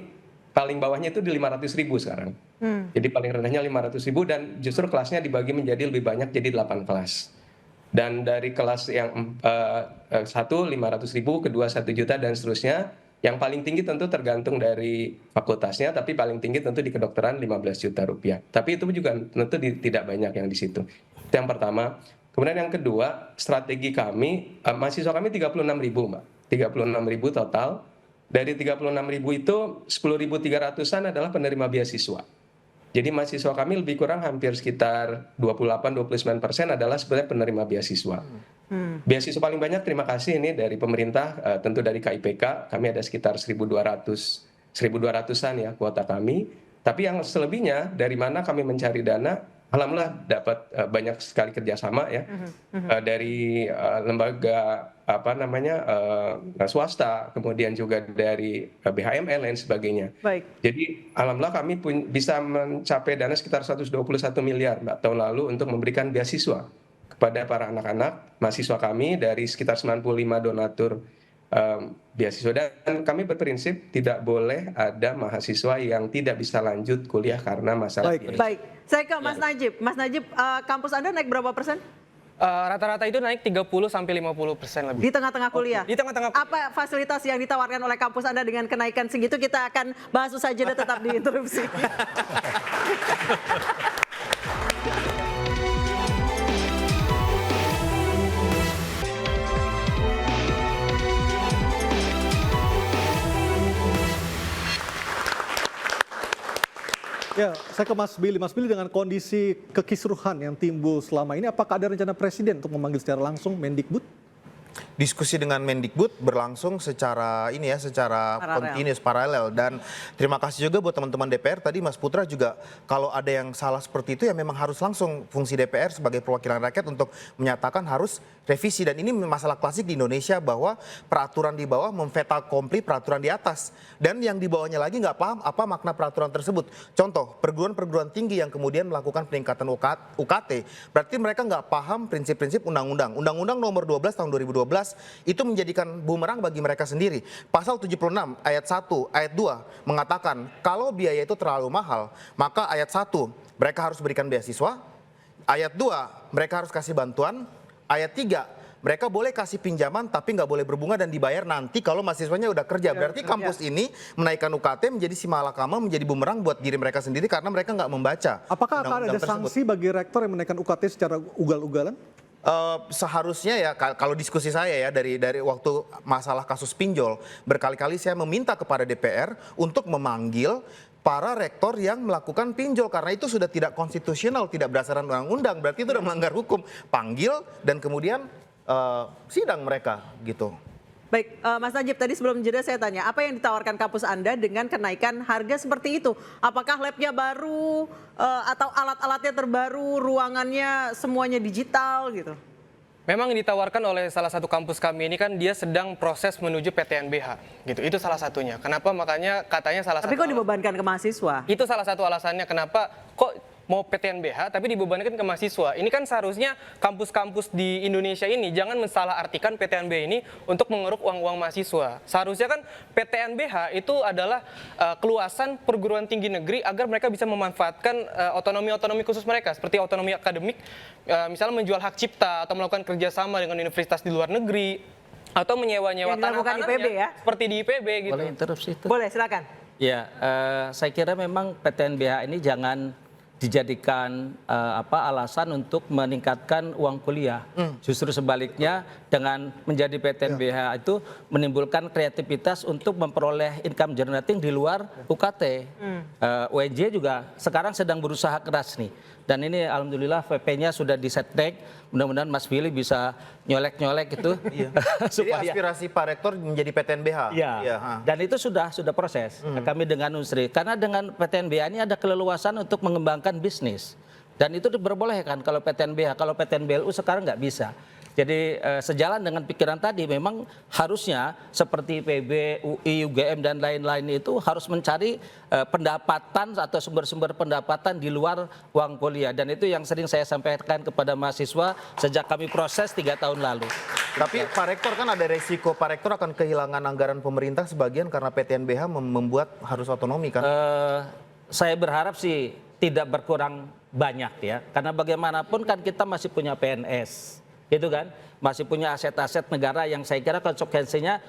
paling bawahnya itu di 500.000 sekarang. Jadi paling rendahnya 500.000 dan justru kelasnya dibagi menjadi lebih banyak jadi 8 kelas. Dan dari kelas yang 1 500.000, kedua 1 juta dan seterusnya. Yang paling tinggi tentu tergantung dari fakultasnya, tapi paling tinggi tentu di kedokteran 15 juta rupiah. Tapi itu juga tentu tidak banyak yang di situ. Itu yang pertama. Kemudian yang kedua, strategi kami, mahasiswa kami 36.000 Mbak. 36.000 total. Dari 36.000 itu 10.300-an adalah penerima beasiswa. Jadi mahasiswa kami lebih kurang hampir sekitar 28-29% adalah sebenarnya penerima beasiswa. Beasiswa paling banyak terima kasih ini dari pemerintah, tentu dari KIPK, kami ada sekitar 1.200-an ya kuota kami. Tapi yang selebihnya dari mana kami mencari dana, alhamdulillah dapat banyak sekali kerjasama ya dari lembaga swasta, kemudian juga dari BHML dan sebagainya. Baik. Jadi alhamdulillah kami bisa mencapai dana sekitar 121 miliar tahun lalu untuk memberikan beasiswa kepada para anak-anak mahasiswa kami dari sekitar 95 donatur beasiswa, dan kami berprinsip tidak boleh ada mahasiswa yang tidak bisa lanjut kuliah karena masalah biaya. Baik, saya ke Mas Najib. Mas Najib, kampus Anda naik berapa persen? Rata-rata itu naik 30-50% lebih. Di tengah-tengah kuliah? Di tengah-tengah. Apa fasilitas yang ditawarkan oleh kampus Anda dengan kenaikan segitu? Kita akan bahas usai jeda, tetap di interupsi. Ya, saya ke Mas Billy. Mas Billy, dengan kondisi kekisruhan yang timbul selama ini, apakah ada rencana Presiden untuk memanggil secara langsung Mendikbud? Diskusi dengan Mendikbud berlangsung secara kontinus, paralel, dan terima kasih juga buat teman-teman DPR. Tadi Mas Putra juga, kalau ada yang salah seperti itu ya memang harus langsung fungsi DPR sebagai perwakilan rakyat untuk menyatakan harus revisi, dan ini masalah klasik di Indonesia bahwa peraturan di bawah memfeta kompli peraturan di atas, dan yang di bawahnya lagi nggak paham apa makna peraturan tersebut. Contoh, perguruan-perguruan tinggi yang kemudian melakukan peningkatan UKT, berarti mereka nggak paham prinsip-prinsip undang-undang. Undang-undang nomor 12 tahun 2012 itu menjadikan bumerang bagi mereka sendiri. Pasal 76 ayat 1, ayat 2 mengatakan kalau biaya itu terlalu mahal, maka ayat 1 mereka harus berikan beasiswa, ayat 2 mereka harus kasih bantuan, ayat 3 mereka boleh kasih pinjaman tapi nggak boleh berbunga dan dibayar nanti kalau mahasiswanya udah kerja. Berarti kampus ini menaikkan UKT menjadi si malakama, menjadi bumerang buat diri mereka sendiri karena mereka nggak membaca. Apakah akan ada sanksi bagi rektor yang menaikkan UKT secara ugal-ugalan? Seharusnya ya, kalau diskusi saya ya dari waktu masalah kasus pinjol, berkali-kali saya meminta kepada DPR untuk memanggil para rektor yang melakukan pinjol karena itu sudah tidak konstitusional, tidak berdasarkan undang-undang, berarti itu sudah melanggar hukum. Panggil dan kemudian sidang mereka gitu. Baik, Mas Najib, tadi sebelum jeda saya tanya, apa yang ditawarkan kampus Anda dengan kenaikan harga seperti itu? Apakah labnya baru atau alat-alatnya terbaru, ruangannya semuanya digital gitu? Memang yang ditawarkan oleh salah satu kampus kami ini kan dia sedang proses menuju PTNBH gitu. Itu salah satunya. Kenapa makanya katanya salah satu. Tapi kok dibebankan ke mahasiswa? Itu salah satu alasannya kenapa kok mau PTNBH tapi dibebankan ke mahasiswa. Ini kan seharusnya kampus-kampus di Indonesia ini jangan mensalahartikan PTNBH ini untuk mengeruk uang-uang mahasiswa. Seharusnya kan PTNBH itu adalah keluasan perguruan tinggi negeri agar mereka bisa memanfaatkan otonomi-otonomi khusus mereka seperti otonomi akademik, misalnya menjual hak cipta atau melakukan kerjasama dengan universitas di luar negeri atau menyewa-nyewa tanah-tanahnya ya? seperti di IPB gitu. Boleh interupsi itu? Boleh, silakan. Ya, saya kira memang PTNBH ini jangan dijadikan alasan untuk meningkatkan uang kuliah. Justru sebaliknya, dengan menjadi PTNBH itu menimbulkan kreativitas untuk memperoleh income generating di luar UKT. UNJ juga sekarang sedang berusaha keras nih. Dan ini alhamdulillah VP-nya sudah disetnek. Mudah-mudahan Mas Billy bisa nyolek-nyolek itu. Jadi aspirasi Pak Rektor menjadi PTNBH. Iya. Dan itu sudah proses. Kami dengan Unsri. Karena dengan PTNBH ini ada keleluasan untuk mengembangkan bisnis. Dan itu diperbolehkan kalau PTNBH. Kalau PTNBLU sekarang nggak bisa. Jadi sejalan dengan pikiran tadi, memang harusnya seperti IPB, UI, UGM dan lain-lain itu harus mencari pendapatan atau sumber-sumber pendapatan di luar uang kuliah. Dan itu yang sering saya sampaikan kepada mahasiswa sejak kami proses 3 tahun lalu. Tapi Pak Rektor kan ada resiko, Pak Rektor akan kehilangan anggaran pemerintah sebagian karena PTNBH membuat harus otonomi kan? Saya berharap sih tidak berkurang banyak ya. Karena bagaimanapun kan kita masih punya PNS. Gitu kan, masih punya aset-aset negara yang saya kira konsekuensinya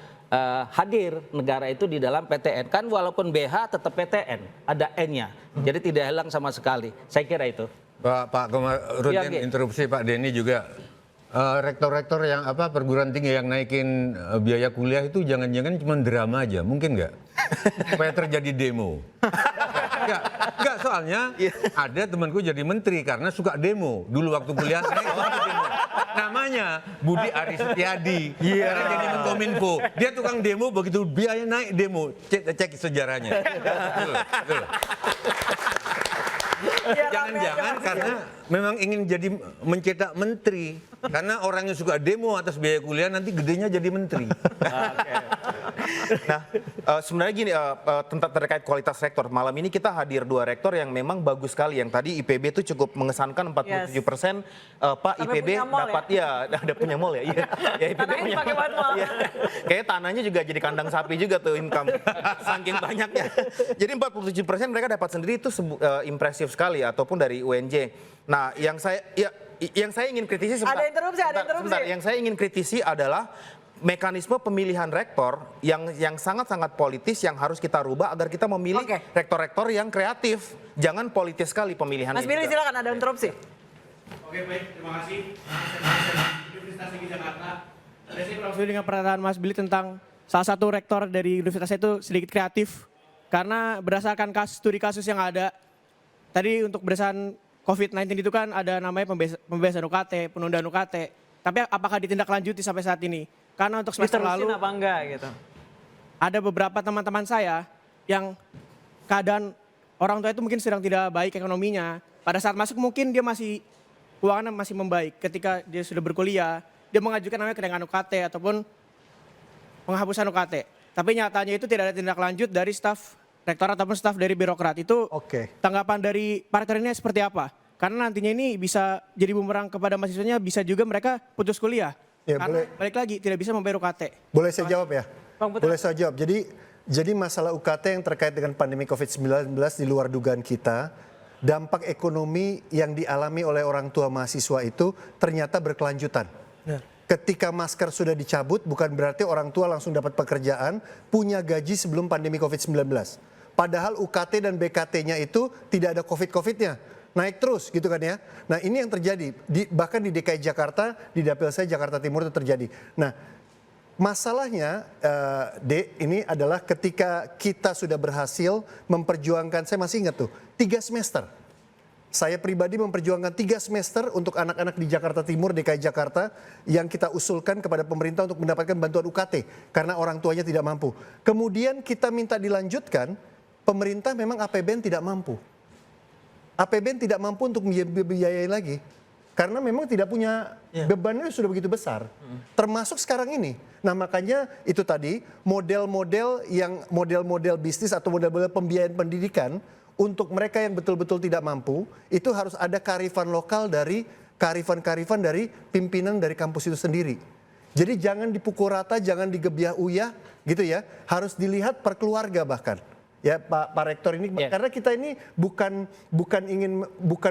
hadir negara itu di dalam PTN. Kan walaupun BH tetap PTN, ada N-nya. Jadi tidak hilang sama sekali. Saya kira itu. Pak Komarudin, interupsi Pak Denny juga. Rektor-rektor yang perguruan tinggi yang naikin biaya kuliah itu jangan-jangan cuma drama aja, mungkin nggak? Supaya terjadi demo. Enggak, soalnya ada temanku jadi menteri karena suka demo. Dulu waktu kuliah naik demo. Namanya Budi Aris Setiadi. Karena jadi Menkominfo. Dia tukang demo, begitu biaya naik demo. Cek sejarahnya. Betul. Jangan-jangan karena memang ingin jadi mencetak menteri. Karena orang yang suka demo atas biaya kuliah nanti gedenya jadi menteri. Nah, sebenarnya gini, tentang terkait kualitas rektor, malam ini kita hadir 2 rektor yang memang bagus sekali. Yang tadi IPB itu cukup mengesankan 47%, Pak IPB dapat ya, ada punya mall ya. Iya, ya IPB punya mall. Ya. Kayaknya tanahnya juga jadi kandang sapi juga tuh income, saking banyaknya. Jadi 47% mereka dapat sendiri itu impresif sekali, ataupun dari UNJ. Nah, yang saya ingin kritisi sebentar. Ada interupsi. Sebentar, yang saya ingin kritisi adalah mekanisme pemilihan rektor yang sangat-sangat politis yang harus kita rubah agar kita memilih rektor-rektor yang kreatif. Jangan politis sekali pemilihannya. Mas Billy silakan, ada interupsi. Oke, baik, terima kasih. Universitas Negeri Jakarta. Saya kurang setuju dengan pernyataan Mas Billy tentang salah satu rektor dari universitas itu sedikit kreatif. Karena berdasarkan studi kasus yang ada, tadi untuk berdasarkan COVID-19 itu kan ada namanya pembebasan UKT, penundaan UKT. Tapi apakah ditindaklanjuti sampai saat ini? Karena untuk semester lalu apa enggak gitu. Ada beberapa teman-teman saya yang keadaan orang tua itu mungkin sedang tidak baik ekonominya. Pada saat masuk mungkin dia keuangannya masih membaik. Ketika dia sudah berkuliah, dia mengajukan namanya kenaikan UKT ataupun penghapusan UKT. Tapi nyatanya itu tidak ada tindak lanjut dari staf rektor ataupun staf dari birokrat. Itu tanggapan dari Pak Rektor ini seperti apa? Karena nantinya ini bisa jadi bumerang kepada mahasiswanya, bisa juga mereka putus kuliah. Ya, karena balik lagi tidak bisa membayar UKT. Boleh saya jawab ya? Boleh saya jawab. Jadi masalah UKT yang terkait dengan pandemi COVID-19 di luar dugaan kita, dampak ekonomi yang dialami oleh orang tua mahasiswa itu ternyata berkelanjutan. Ketika masker sudah dicabut, bukan berarti orang tua langsung dapat pekerjaan, punya gaji sebelum pandemi COVID-19. Padahal UKT dan BKT-nya itu tidak ada COVID-COVID-nya. Naik terus gitu kan ya. Nah ini yang terjadi, bahkan di DKI Jakarta, di dapil saya Jakarta Timur itu terjadi. Nah masalahnya ini adalah ketika kita sudah berhasil memperjuangkan, saya masih ingat tuh, 3 semester. Saya pribadi memperjuangkan 3 semester untuk anak-anak di Jakarta Timur, DKI Jakarta, yang kita usulkan kepada pemerintah untuk mendapatkan bantuan UKT karena orang tuanya tidak mampu. Kemudian kita minta dilanjutkan, pemerintah memang APBN tidak mampu. APBN tidak mampu untuk membiayai lagi karena memang tidak punya bebannya sudah begitu besar. Termasuk sekarang ini. Nah makanya itu tadi model-model bisnis atau model-model pembiayaan pendidikan untuk mereka yang betul-betul tidak mampu, itu harus ada kearifan lokal dari kearifan dari pimpinan dari kampus itu sendiri. Jadi jangan dipukul rata, jangan digebiah uyah gitu ya. Harus dilihat per keluarga bahkan. Ya Pak Rektor ini karena kita ini bukan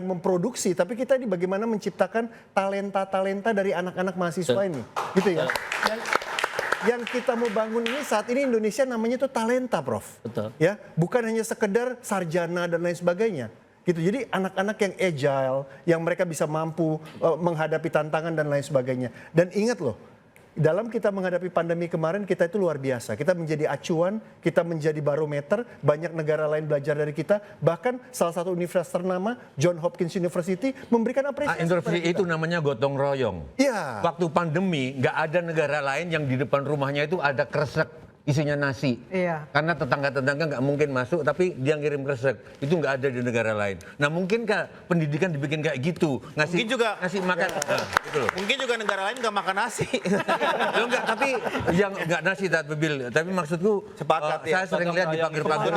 memproduksi, tapi kita ini bagaimana menciptakan talenta dari anak-anak mahasiswa ini, gitu ya. Yang kita mau bangun ini saat ini Indonesia namanya itu talenta, Prof. Betul. Ya, bukan hanya sekedar sarjana dan lain sebagainya. Gitu. Jadi anak-anak yang agile, yang mereka bisa mampu menghadapi tantangan dan lain sebagainya. Dan ingat loh, dalam kita menghadapi pandemi kemarin kita itu luar biasa. Kita menjadi acuan, kita menjadi barometer, banyak negara lain belajar dari kita. Bahkan salah satu universitas ternama, Johns Hopkins University, memberikan apresiasi. Interview itu namanya gotong royong. Iya. Waktu pandemi nggak ada negara lain yang di depan rumahnya itu ada kresek isinya nasi. Iya. Karena tetangga-tetangga nggak mungkin masuk, tapi dia ngirim kresek. Itu nggak ada di negara lain. Nah mungkinkah pendidikan dibikin kayak gitu? Mungkin juga ngasih makan. Gitu loh. Mungkin juga negara lain nggak makan nasi. Loh enggak, tapi yang nggak nasi tapi maksudku saya sering lihat di pagar-pagar.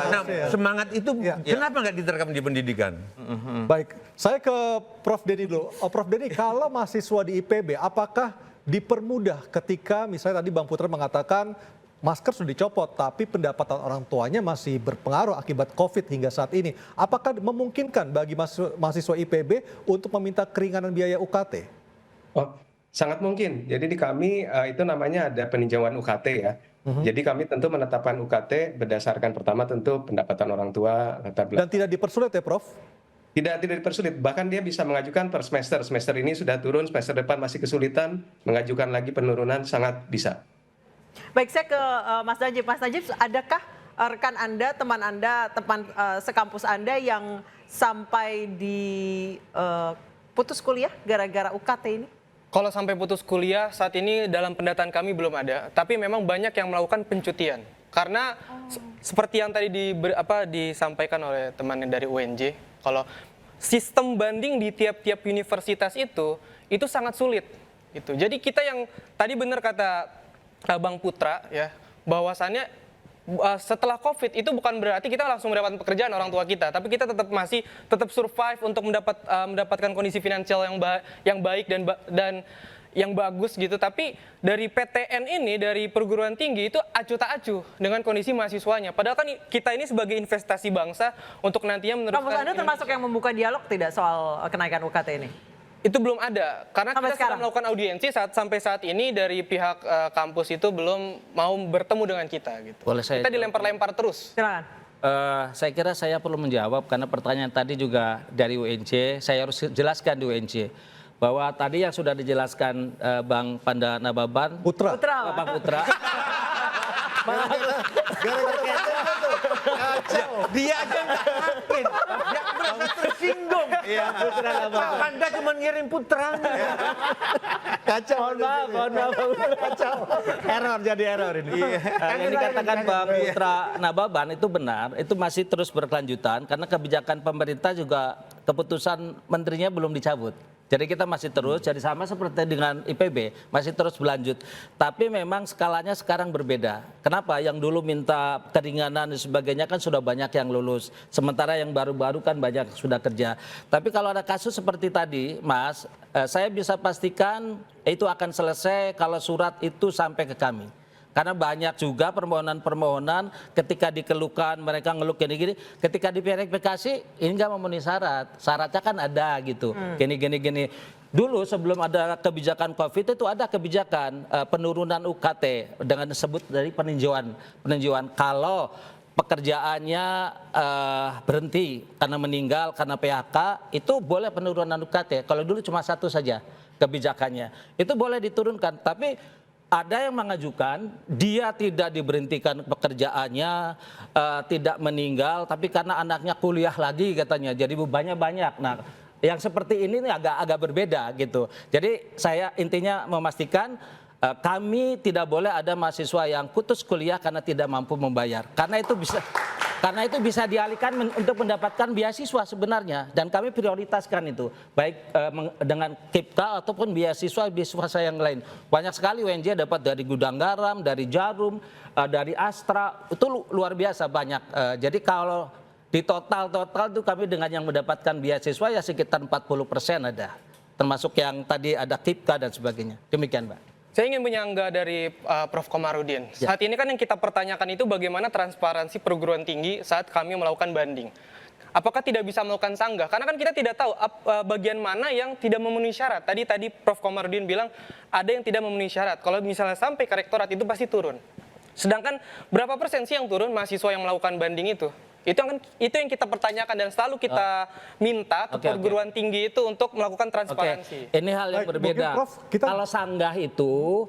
Nah semangat itu kenapa nggak diterapkan di pendidikan? Baik, saya ke Prof. Denny dulu. Prof. Denny, kalau mahasiswa di IPB, apakah dipermudah ketika misalnya tadi Bang Putra mengatakan masker sudah dicopot, tapi pendapatan orang tuanya masih berpengaruh akibat COVID hingga saat ini. Apakah memungkinkan bagi mahasiswa IPB untuk meminta keringanan biaya UKT? Oh, sangat mungkin. Jadi di kami itu namanya ada peninjauan UKT ya. Jadi kami tentu menetapkan UKT berdasarkan pertama tentu pendapatan orang tua. Dan tidak dipersulit ya Prof? Tidak dipersulit, bahkan dia bisa mengajukan per semester. Semester ini sudah turun, semester depan masih kesulitan, mengajukan lagi penurunan sangat bisa. Baik, saya ke Mas Najib. Mas Najib, adakah rekan Anda, teman sekampus Anda yang sampai di putus kuliah gara-gara UKT ini? Kalau sampai putus kuliah saat ini dalam pendataan kami belum ada, tapi memang banyak yang melakukan pencutian. Karena seperti yang tadi disampaikan oleh teman dari UNJ, kalau sistem banding di tiap-tiap universitas itu sangat sulit. Gitu. Jadi kita yang tadi benar kata Bang Putra ya, bahwasannya setelah COVID itu bukan berarti kita langsung mendapatkan pekerjaan orang tua kita, tapi kita tetap survive untuk mendapatkan kondisi finansial yang baik dan yang bagus gitu. Tapi dari PTN ini, dari perguruan tinggi itu acuh tak acuh dengan kondisi mahasiswanya. Padahal kan kita ini sebagai investasi bangsa untuk nantinya meneruskan. Kampus Anda termasuk yang membuka dialog tidak soal kenaikan UKT ini? Itu belum ada, karena sampai kita sudah melakukan audiensi sampai saat ini dari pihak kampus itu belum mau bertemu dengan kita. Gitu. Kita dilempar-lempar terus. Silakan. Saya kira saya perlu menjawab karena pertanyaan tadi juga dari UNJ, saya harus jelaskan di UNJ. Bahwa tadi yang sudah dijelaskan Bang Panda Nababan, Bang Putra. Dia aja nggak yakin, dia merasa tersinggung. Pak Panda cuma ngirim putranya. Kacau. Mohon maaf. Kacau. Jadi error ini. Yang dikatakan Bang Putra Nababan itu benar, itu masih terus berkelanjutan karena kebijakan pemerintah juga keputusan menterinya belum dicabut. Jadi kita masih terus, jadi sama seperti dengan IPB, masih terus berlanjut. Tapi memang skalanya sekarang berbeda. Kenapa? Yang dulu minta keringanan dan sebagainya kan sudah banyak yang lulus. Sementara yang baru-baru kan banyak sudah kerja. Tapi kalau ada kasus seperti tadi, Mas, saya bisa pastikan itu akan selesai kalau surat itu sampai ke kami. Karena banyak juga permohonan-permohonan ketika dikeluhkan mereka ngeluh gini-gini, ketika diverifikasi ini nggak memenuhi syarat, syaratnya kan ada gitu, gini. Dulu sebelum ada kebijakan COVID itu ada kebijakan penurunan UKT dengan disebut dari peninjauan kalau pekerjaannya berhenti karena meninggal, karena PHK, itu boleh penurunan UKT. Kalau dulu cuma satu saja kebijakannya, itu boleh diturunkan, tapi ada yang mengajukan dia tidak diberhentikan pekerjaannya, tidak meninggal, tapi karena anaknya kuliah lagi katanya, jadi bebannya banyak. Nah, yang seperti ini agak berbeda gitu. Jadi saya intinya memastikan kami tidak boleh ada mahasiswa yang putus kuliah karena tidak mampu membayar, karena itu bisa dialihkan untuk mendapatkan beasiswa sebenarnya, dan kami prioritaskan itu baik dengan KIPKA ataupun beasiswa yang lain. Banyak sekali UNJ dapat dari Gudang Garam, dari Jarum, dari Astra, itu luar biasa banyak. Jadi kalau di total itu kami dengan yang mendapatkan beasiswa ya sekitar 40% ada, termasuk yang tadi ada KIPKA dan sebagainya. Demikian, Mbak. Saya ingin menyangga dari Prof. Komarudin. Saat ini kan yang kita pertanyakan itu bagaimana transparansi perguruan tinggi saat kami melakukan banding. Apakah tidak bisa melakukan sanggah? Karena kan kita tidak tahu bagian mana yang tidak memenuhi syarat. Tadi Prof. Komarudin bilang ada yang tidak memenuhi syarat. Kalau misalnya sampai ke rektorat itu pasti turun. Sedangkan berapa persen sih yang turun mahasiswa yang melakukan banding itu? Itu yang kita pertanyakan dan selalu kita minta ke perguruan tinggi itu untuk melakukan transparansi. Ini hal yang berbeda. Kalau sanggah itu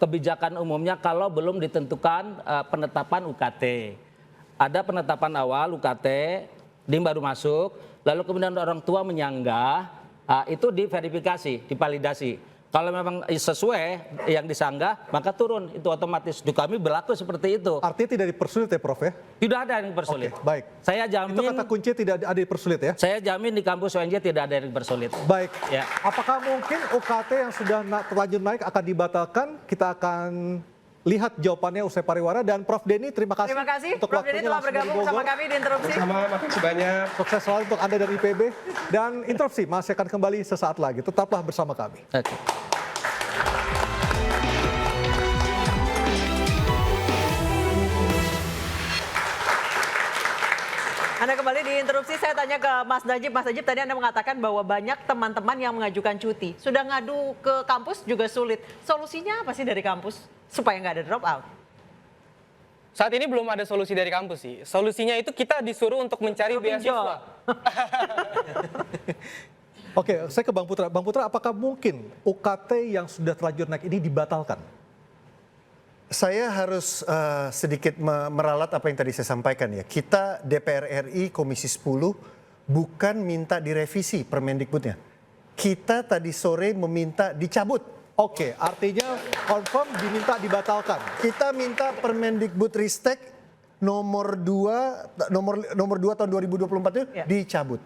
kebijakan umumnya kalau belum ditentukan penetapan UKT. Ada penetapan awal UKT, ini baru masuk, lalu kemudian orang tua menyanggah, itu diverifikasi, divalidasi. Kalau memang sesuai yang disanggah, maka turun, itu otomatis. Di kami berlaku seperti itu. Artinya tidak dipersulit ya Prof ya? Tidak ada yang dipersulit. Oke, baik. Saya jamin. Itu kata kunci tidak ada dipersulit ya? Saya jamin di kampus UNJ tidak ada yang dipersulit. Baik. Ya. Apakah mungkin UKT yang sudah terlanjur naik akan dibatalkan? Kita akan lihat jawabannya usai pariwara, dan Prof Denny terima kasih. Terima kasih untuk Prof Denny telah bergabung sama kami di Interupsi. Makasih banyak. Sukses selalu untuk Anda dari IPB, dan Interupsi masih akan kembali sesaat lagi. Tetaplah bersama kami. Oke. Anda kembali di Interupsi, saya tanya ke Mas Najib. Mas Najib, tadi Anda mengatakan bahwa banyak teman-teman yang mengajukan cuti. Sudah ngadu ke kampus juga sulit. Solusinya apa sih dari kampus supaya nggak ada drop out? Saat ini belum ada solusi dari kampus sih. Solusinya itu kita disuruh untuk mencari beasiswa. Oke, saya ke Bang Putra. Bang Putra, apakah mungkin UKT yang sudah terlanjur naik ini dibatalkan? Saya harus sedikit meralat apa yang tadi saya sampaikan ya. Kita DPR RI Komisi 10 bukan minta direvisi Permendikbudnya. kita tadi sore meminta dicabut. Oke, artinya confirm diminta dibatalkan. Kita minta Permendikbudristek nomor 2 tahun 2024 itu dicabut.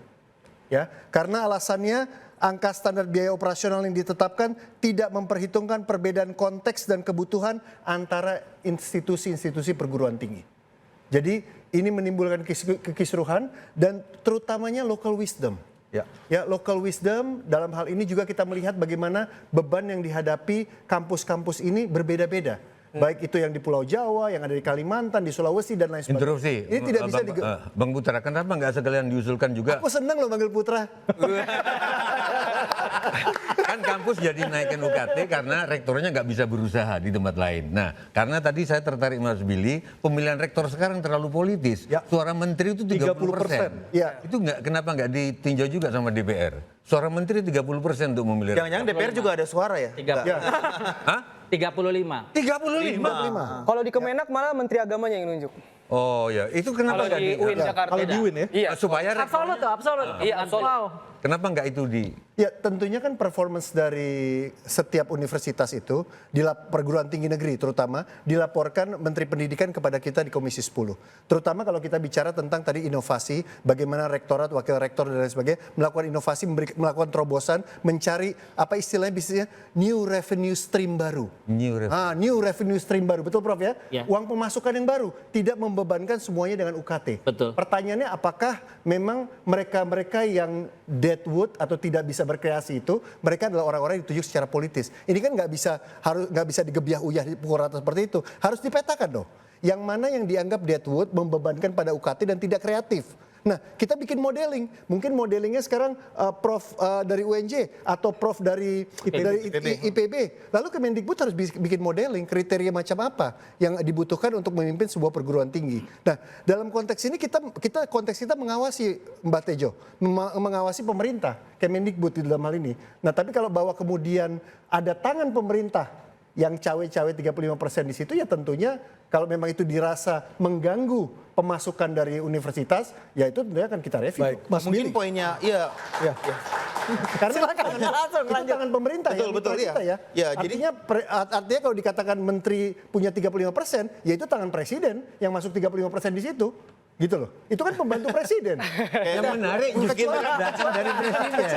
Ya, karena alasannya angka standar biaya operasional yang ditetapkan tidak memperhitungkan perbedaan konteks dan kebutuhan antara institusi-institusi perguruan tinggi. Jadi ini menimbulkan kekisruhan dan terutamanya local wisdom. Ya, local wisdom dalam hal ini juga kita melihat bagaimana beban yang dihadapi kampus-kampus ini berbeda-beda. Baik itu yang di Pulau Jawa, yang ada di Kalimantan, di Sulawesi dan lain sebagainya. Interupsi. Ini tidak bisa Bang Putra, kenapa nggak sekalian diusulkan juga? Aku senang loh manggil Putra. Kan kampus jadi naikkan UKT karena rektornya nggak bisa berusaha di tempat lain. Nah, karena tadi saya tertarik Mas Billy, pemilihan rektor sekarang terlalu politis. Suara menteri itu 30%. Ya. Itu kenapa nggak ditinjau juga sama DPR? Suara menteri 30% untuk memilih. Jangan-jangan DPR juga ada suara ya? 35. 35. Kalau di Kemenak malah Menteri Agamanya yang nunjuk. Oh ya, itu kenapa Kalau di UIN Jakarta. Kalau di UIN ya? Iya. Supaya Absolut tuh, absolut. Iya, absolut. Wow. kenapa nggak itu di? Ya tentunya kan performance dari setiap universitas itu, perguruan tinggi negeri terutama, dilaporkan Menteri Pendidikan kepada kita di Komisi 10. Terutama kalau kita bicara tentang tadi inovasi, bagaimana rektorat, wakil rektor dan lain sebagainya melakukan inovasi, melakukan terobosan, mencari apa istilahnya bisnisnya new revenue stream baru. New revenue stream baru, betul Prof ya? Ya. Uang pemasukan yang baru, tidak membebankan semuanya dengan UKT. Betul. Pertanyaannya apakah memang mereka-mereka yang deadwood atau tidak bisa berkreasi itu, mereka adalah orang-orang yang ditunjuk secara politis. Ini kan nggak bisa digebiah uyah di pukul rata seperti itu. Harus dipetakan dong. Yang mana yang dianggap deadwood membebankan pada UKT dan tidak kreatif. Nah, kita bikin modeling. Mungkin modelingnya sekarang Prof dari UNJ atau Prof dari IPB. Lalu Kemendikbud harus bikin modeling kriteria macam apa yang dibutuhkan untuk memimpin sebuah perguruan tinggi. Nah, dalam konteks ini kita mengawasi Mbak Tejo, mengawasi pemerintah, Kemendikbud di dalam hal ini. Nah, tapi kalau bahwa kemudian ada tangan pemerintah yang cawe-cawe 35% di situ, ya tentunya kalau memang itu dirasa mengganggu pemasukan dari universitas, ya itu tentunya akan kita review. Baik, Mas Mungkin Billy. poinnya, iya. Karena langsung itu tangan pemerintah Betul, ya. iya. Ya, artinya kalau dikatakan menteri punya 35%, ya itu tangan presiden yang masuk 35% di situ. Gitu loh. Itu kan pembantu presiden. Yang menarik justru datang dari presiden.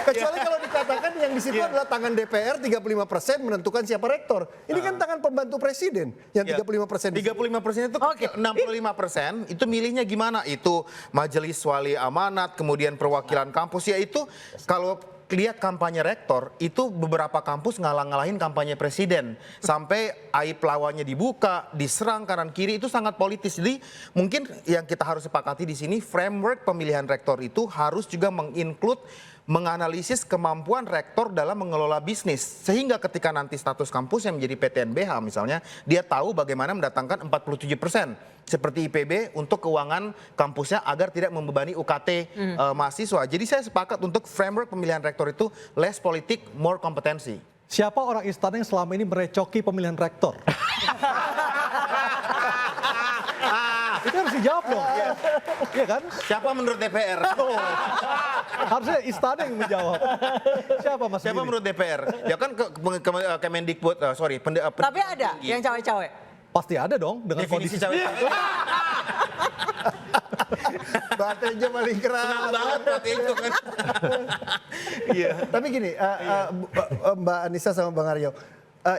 Kecuali kalau dikatakan yang di situ adalah tangan DPR 35% menentukan siapa rektor. Ini kan tangan pembantu presiden yang 35%. 35% itu 65% itu milihnya gimana? Itu majelis wali amanat, kemudian perwakilan kampus, yaitu kalau lihat kampanye rektor, itu beberapa kampus ngalah-ngalahin kampanye presiden. Sampai aib lawannya dibuka, diserang kanan kiri, itu sangat politis. Jadi mungkin yang kita harus sepakati di sini, framework pemilihan rektor itu harus juga menganalisis kemampuan rektor dalam mengelola bisnis. Sehingga ketika nanti status kampus yang menjadi PTNBH misalnya, dia tahu bagaimana mendatangkan 47%. Seperti IPB untuk keuangan kampusnya agar tidak membebani UKT mahasiswa. Jadi saya sepakat untuk framework pemilihan rektor itu less politik, more kompetensi. Siapa orang istana yang selama ini merecoki pemilihan rektor? Itu harus dijawab dong. Iya kan? Siapa menurut DPR? Harusnya istana yang menjawab. Siapa Mas Siapa Billy? menurut DPR? Ya kan Kemendikbud, Tapi ada yang cawe-cawe. Pasti ada dong dengan definisi kondisi cawe-cawe. Mbak Tejo paling keras. Senang banget Mbak Tejo kan. Tapi gini, Mbak Anissa sama Bang Aryo,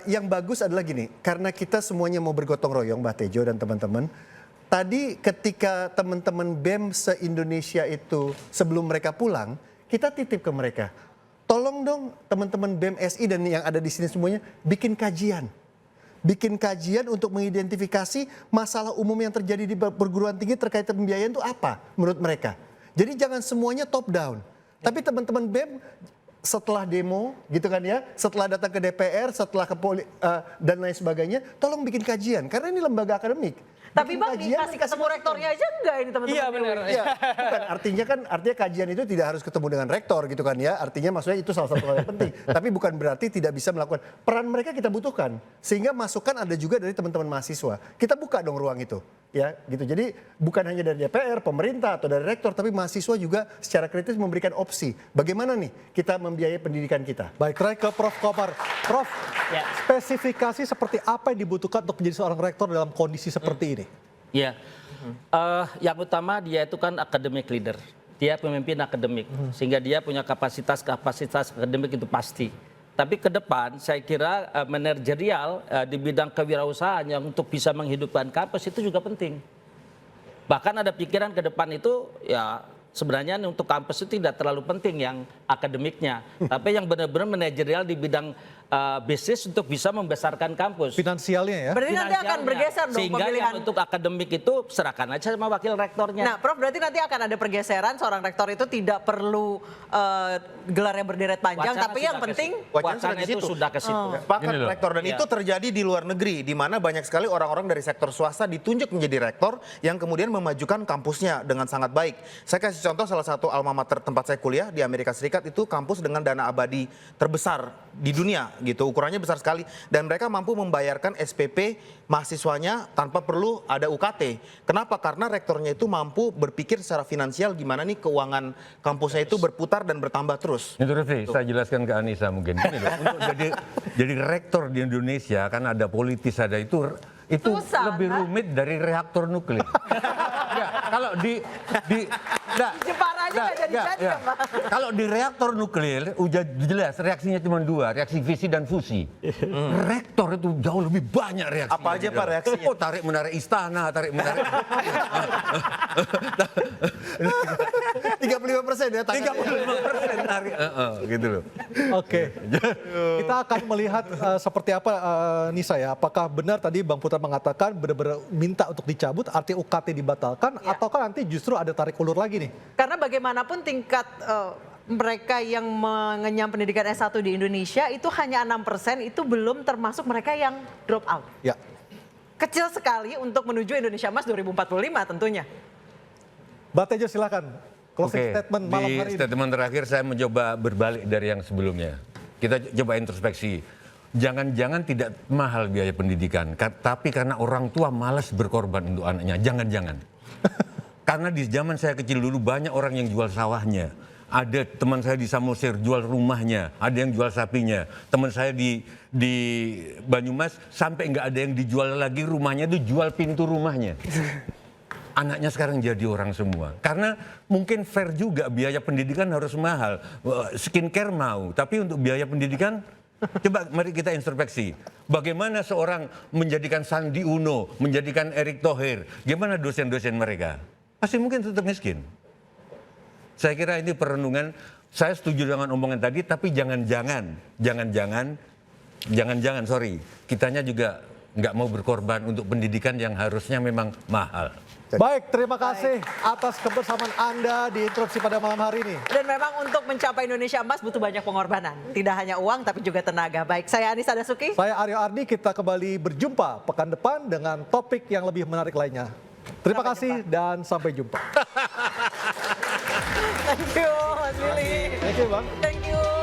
yang bagus adalah gini, karena kita semuanya mau bergotong royong, Mbak Tejo dan teman-teman. Tadi ketika teman-teman BEM se-Indonesia itu sebelum mereka pulang, kita titip ke mereka. Tolong dong teman-teman BEM SI dan yang ada di sini semuanya bikin kajian. Bikin kajian untuk mengidentifikasi masalah umum yang terjadi di perguruan tinggi terkait pembiayaan itu apa menurut mereka. Jadi jangan semuanya top down. Tapi teman-teman BEM setelah demo gitu kan ya, setelah datang ke DPR, setelah ke dan lain sebagainya, tolong bikin kajian karena ini lembaga akademik. Tapi Bang, kajian dikasih dan ketemu rektornya aja enggak ini teman-teman? Iya benar. Iya, bukan artinya kajian itu tidak harus ketemu dengan rektor gitu kan ya. Artinya maksudnya itu salah satu hal yang penting. Tapi bukan berarti tidak bisa melakukan. Peran mereka kita butuhkan. Sehingga masukan ada juga dari teman-teman mahasiswa. Kita buka dong ruang itu. Ya, gitu. Jadi bukan hanya dari DPR, pemerintah atau dari rektor, tapi mahasiswa juga secara kritis memberikan opsi. Bagaimana nih kita membiayai pendidikan kita? Baik, terakhir ke Prof. Komar. Prof, Ya. spesifikasi seperti apa yang dibutuhkan untuk menjadi seorang rektor dalam kondisi seperti ini? Ya, yang utama dia itu kan academic leader. Dia pemimpin akademik, sehingga dia punya kapasitas akademik itu pasti. Tapi ke depan saya kira manajerial di bidang kewirausahaan yang untuk bisa menghidupkan kampus itu juga penting. Bahkan ada pikiran ke depan itu ya sebenarnya untuk kampus itu tidak terlalu penting yang akademiknya. Tapi yang benar-benar manajerial di bidang bisnis untuk bisa membesarkan kampus. Finansialnya ya? Berarti nanti akan bergeser dong Sehingga pemilihan. yang untuk akademik itu serahkan aja sama wakil rektornya. Nah, Prof, berarti nanti akan ada pergeseran seorang rektor itu tidak perlu gelarnya berderet panjang, Wacana tapi sudah yang ke penting situ. Wacana itu sudah ke situ. Sepakat Gini loh. rektor dan Iya. itu terjadi di luar negeri di mana banyak sekali orang-orang dari sektor swasta ditunjuk menjadi rektor yang kemudian memajukan kampusnya dengan sangat baik. Saya kasih contoh salah satu alma mater tempat saya kuliah di Amerika Serikat itu kampus dengan dana abadi terbesar di dunia gitu. Ukurannya besar sekali dan mereka mampu membayarkan SPP mahasiswanya tanpa perlu ada UKT. Kenapa? Karena rektornya itu mampu berpikir secara finansial gimana nih keuangan kampusnya itu berputar dan bertambah terus. Itu Rifli, saya jelaskan ke Anissa mungkin. Gini loh, untuk jadi rektor di Indonesia kan ada politis, ada itu Susah, lebih kan? rumit dari reaktor nuklir. Ya, kalau di Jepara aja nggak jadi-jadi ya, Pak. Kalau di reaktor nuklir udah jelas reaksinya cuma dua, reaksi fisi dan fusi. Rektor itu jauh lebih banyak reaksinya. Apa aja, Pak, reaksinya? Oh, tarik menarik istana, tarik menarik. 35% ya tangannya. 35% tarik, gitu loh. Oke, kita akan melihat seperti apa Nisa ya. Apakah benar tadi Bang Putra mengatakan benar-benar minta untuk dicabut, arti UKT dibatalkan, ataukah nanti justru ada tarik ulur lagi nih? Karena bagaimanapun tingkat mereka yang mengenyam pendidikan S1 di Indonesia itu hanya 6%, itu belum termasuk mereka yang drop out. Ya. Kecil sekali untuk menuju Indonesia Emas 2045 tentunya. Mbak Tejo silakan. Closing statement malam Di hari ini. statement terakhir saya mencoba berbalik dari yang sebelumnya. Kita coba introspeksi. Jangan-jangan tidak mahal biaya pendidikan, tapi karena orang tua malas berkorban untuk anaknya. Jangan-jangan. Karena di zaman saya kecil dulu banyak orang yang jual sawahnya. Ada teman saya di Samosir jual rumahnya, ada yang jual sapinya. Teman saya di Banyumas sampai nggak ada yang dijual lagi rumahnya, itu jual pintu rumahnya. Anaknya sekarang jadi orang semua. Karena mungkin fair juga biaya pendidikan harus mahal. Skincare mau, tapi untuk biaya pendidikan coba mari kita introspeksi. Bagaimana seorang menjadikan Sandi Uno, menjadikan Erick Thohir, gimana dosen-dosen mereka? Pasti mungkin tetap miskin. Saya kira ini perenungan, saya setuju dengan omongan tadi, tapi jangan-jangan, kitanya juga nggak mau berkorban untuk pendidikan yang harusnya memang mahal. Baik, terima kasih atas kebersamaan Anda di interupsi pada malam hari ini. Dan memang untuk mencapai Indonesia Emas butuh banyak pengorbanan. Tidak hanya uang tapi juga tenaga. Baik, saya Anissa Dasuki. Saya Aryo Ardi, kita kembali berjumpa pekan depan dengan topik yang lebih menarik lainnya. Terima kasih dan sampai jumpa. Thank you, Mas Willy. Thank you, Bang. Thank you.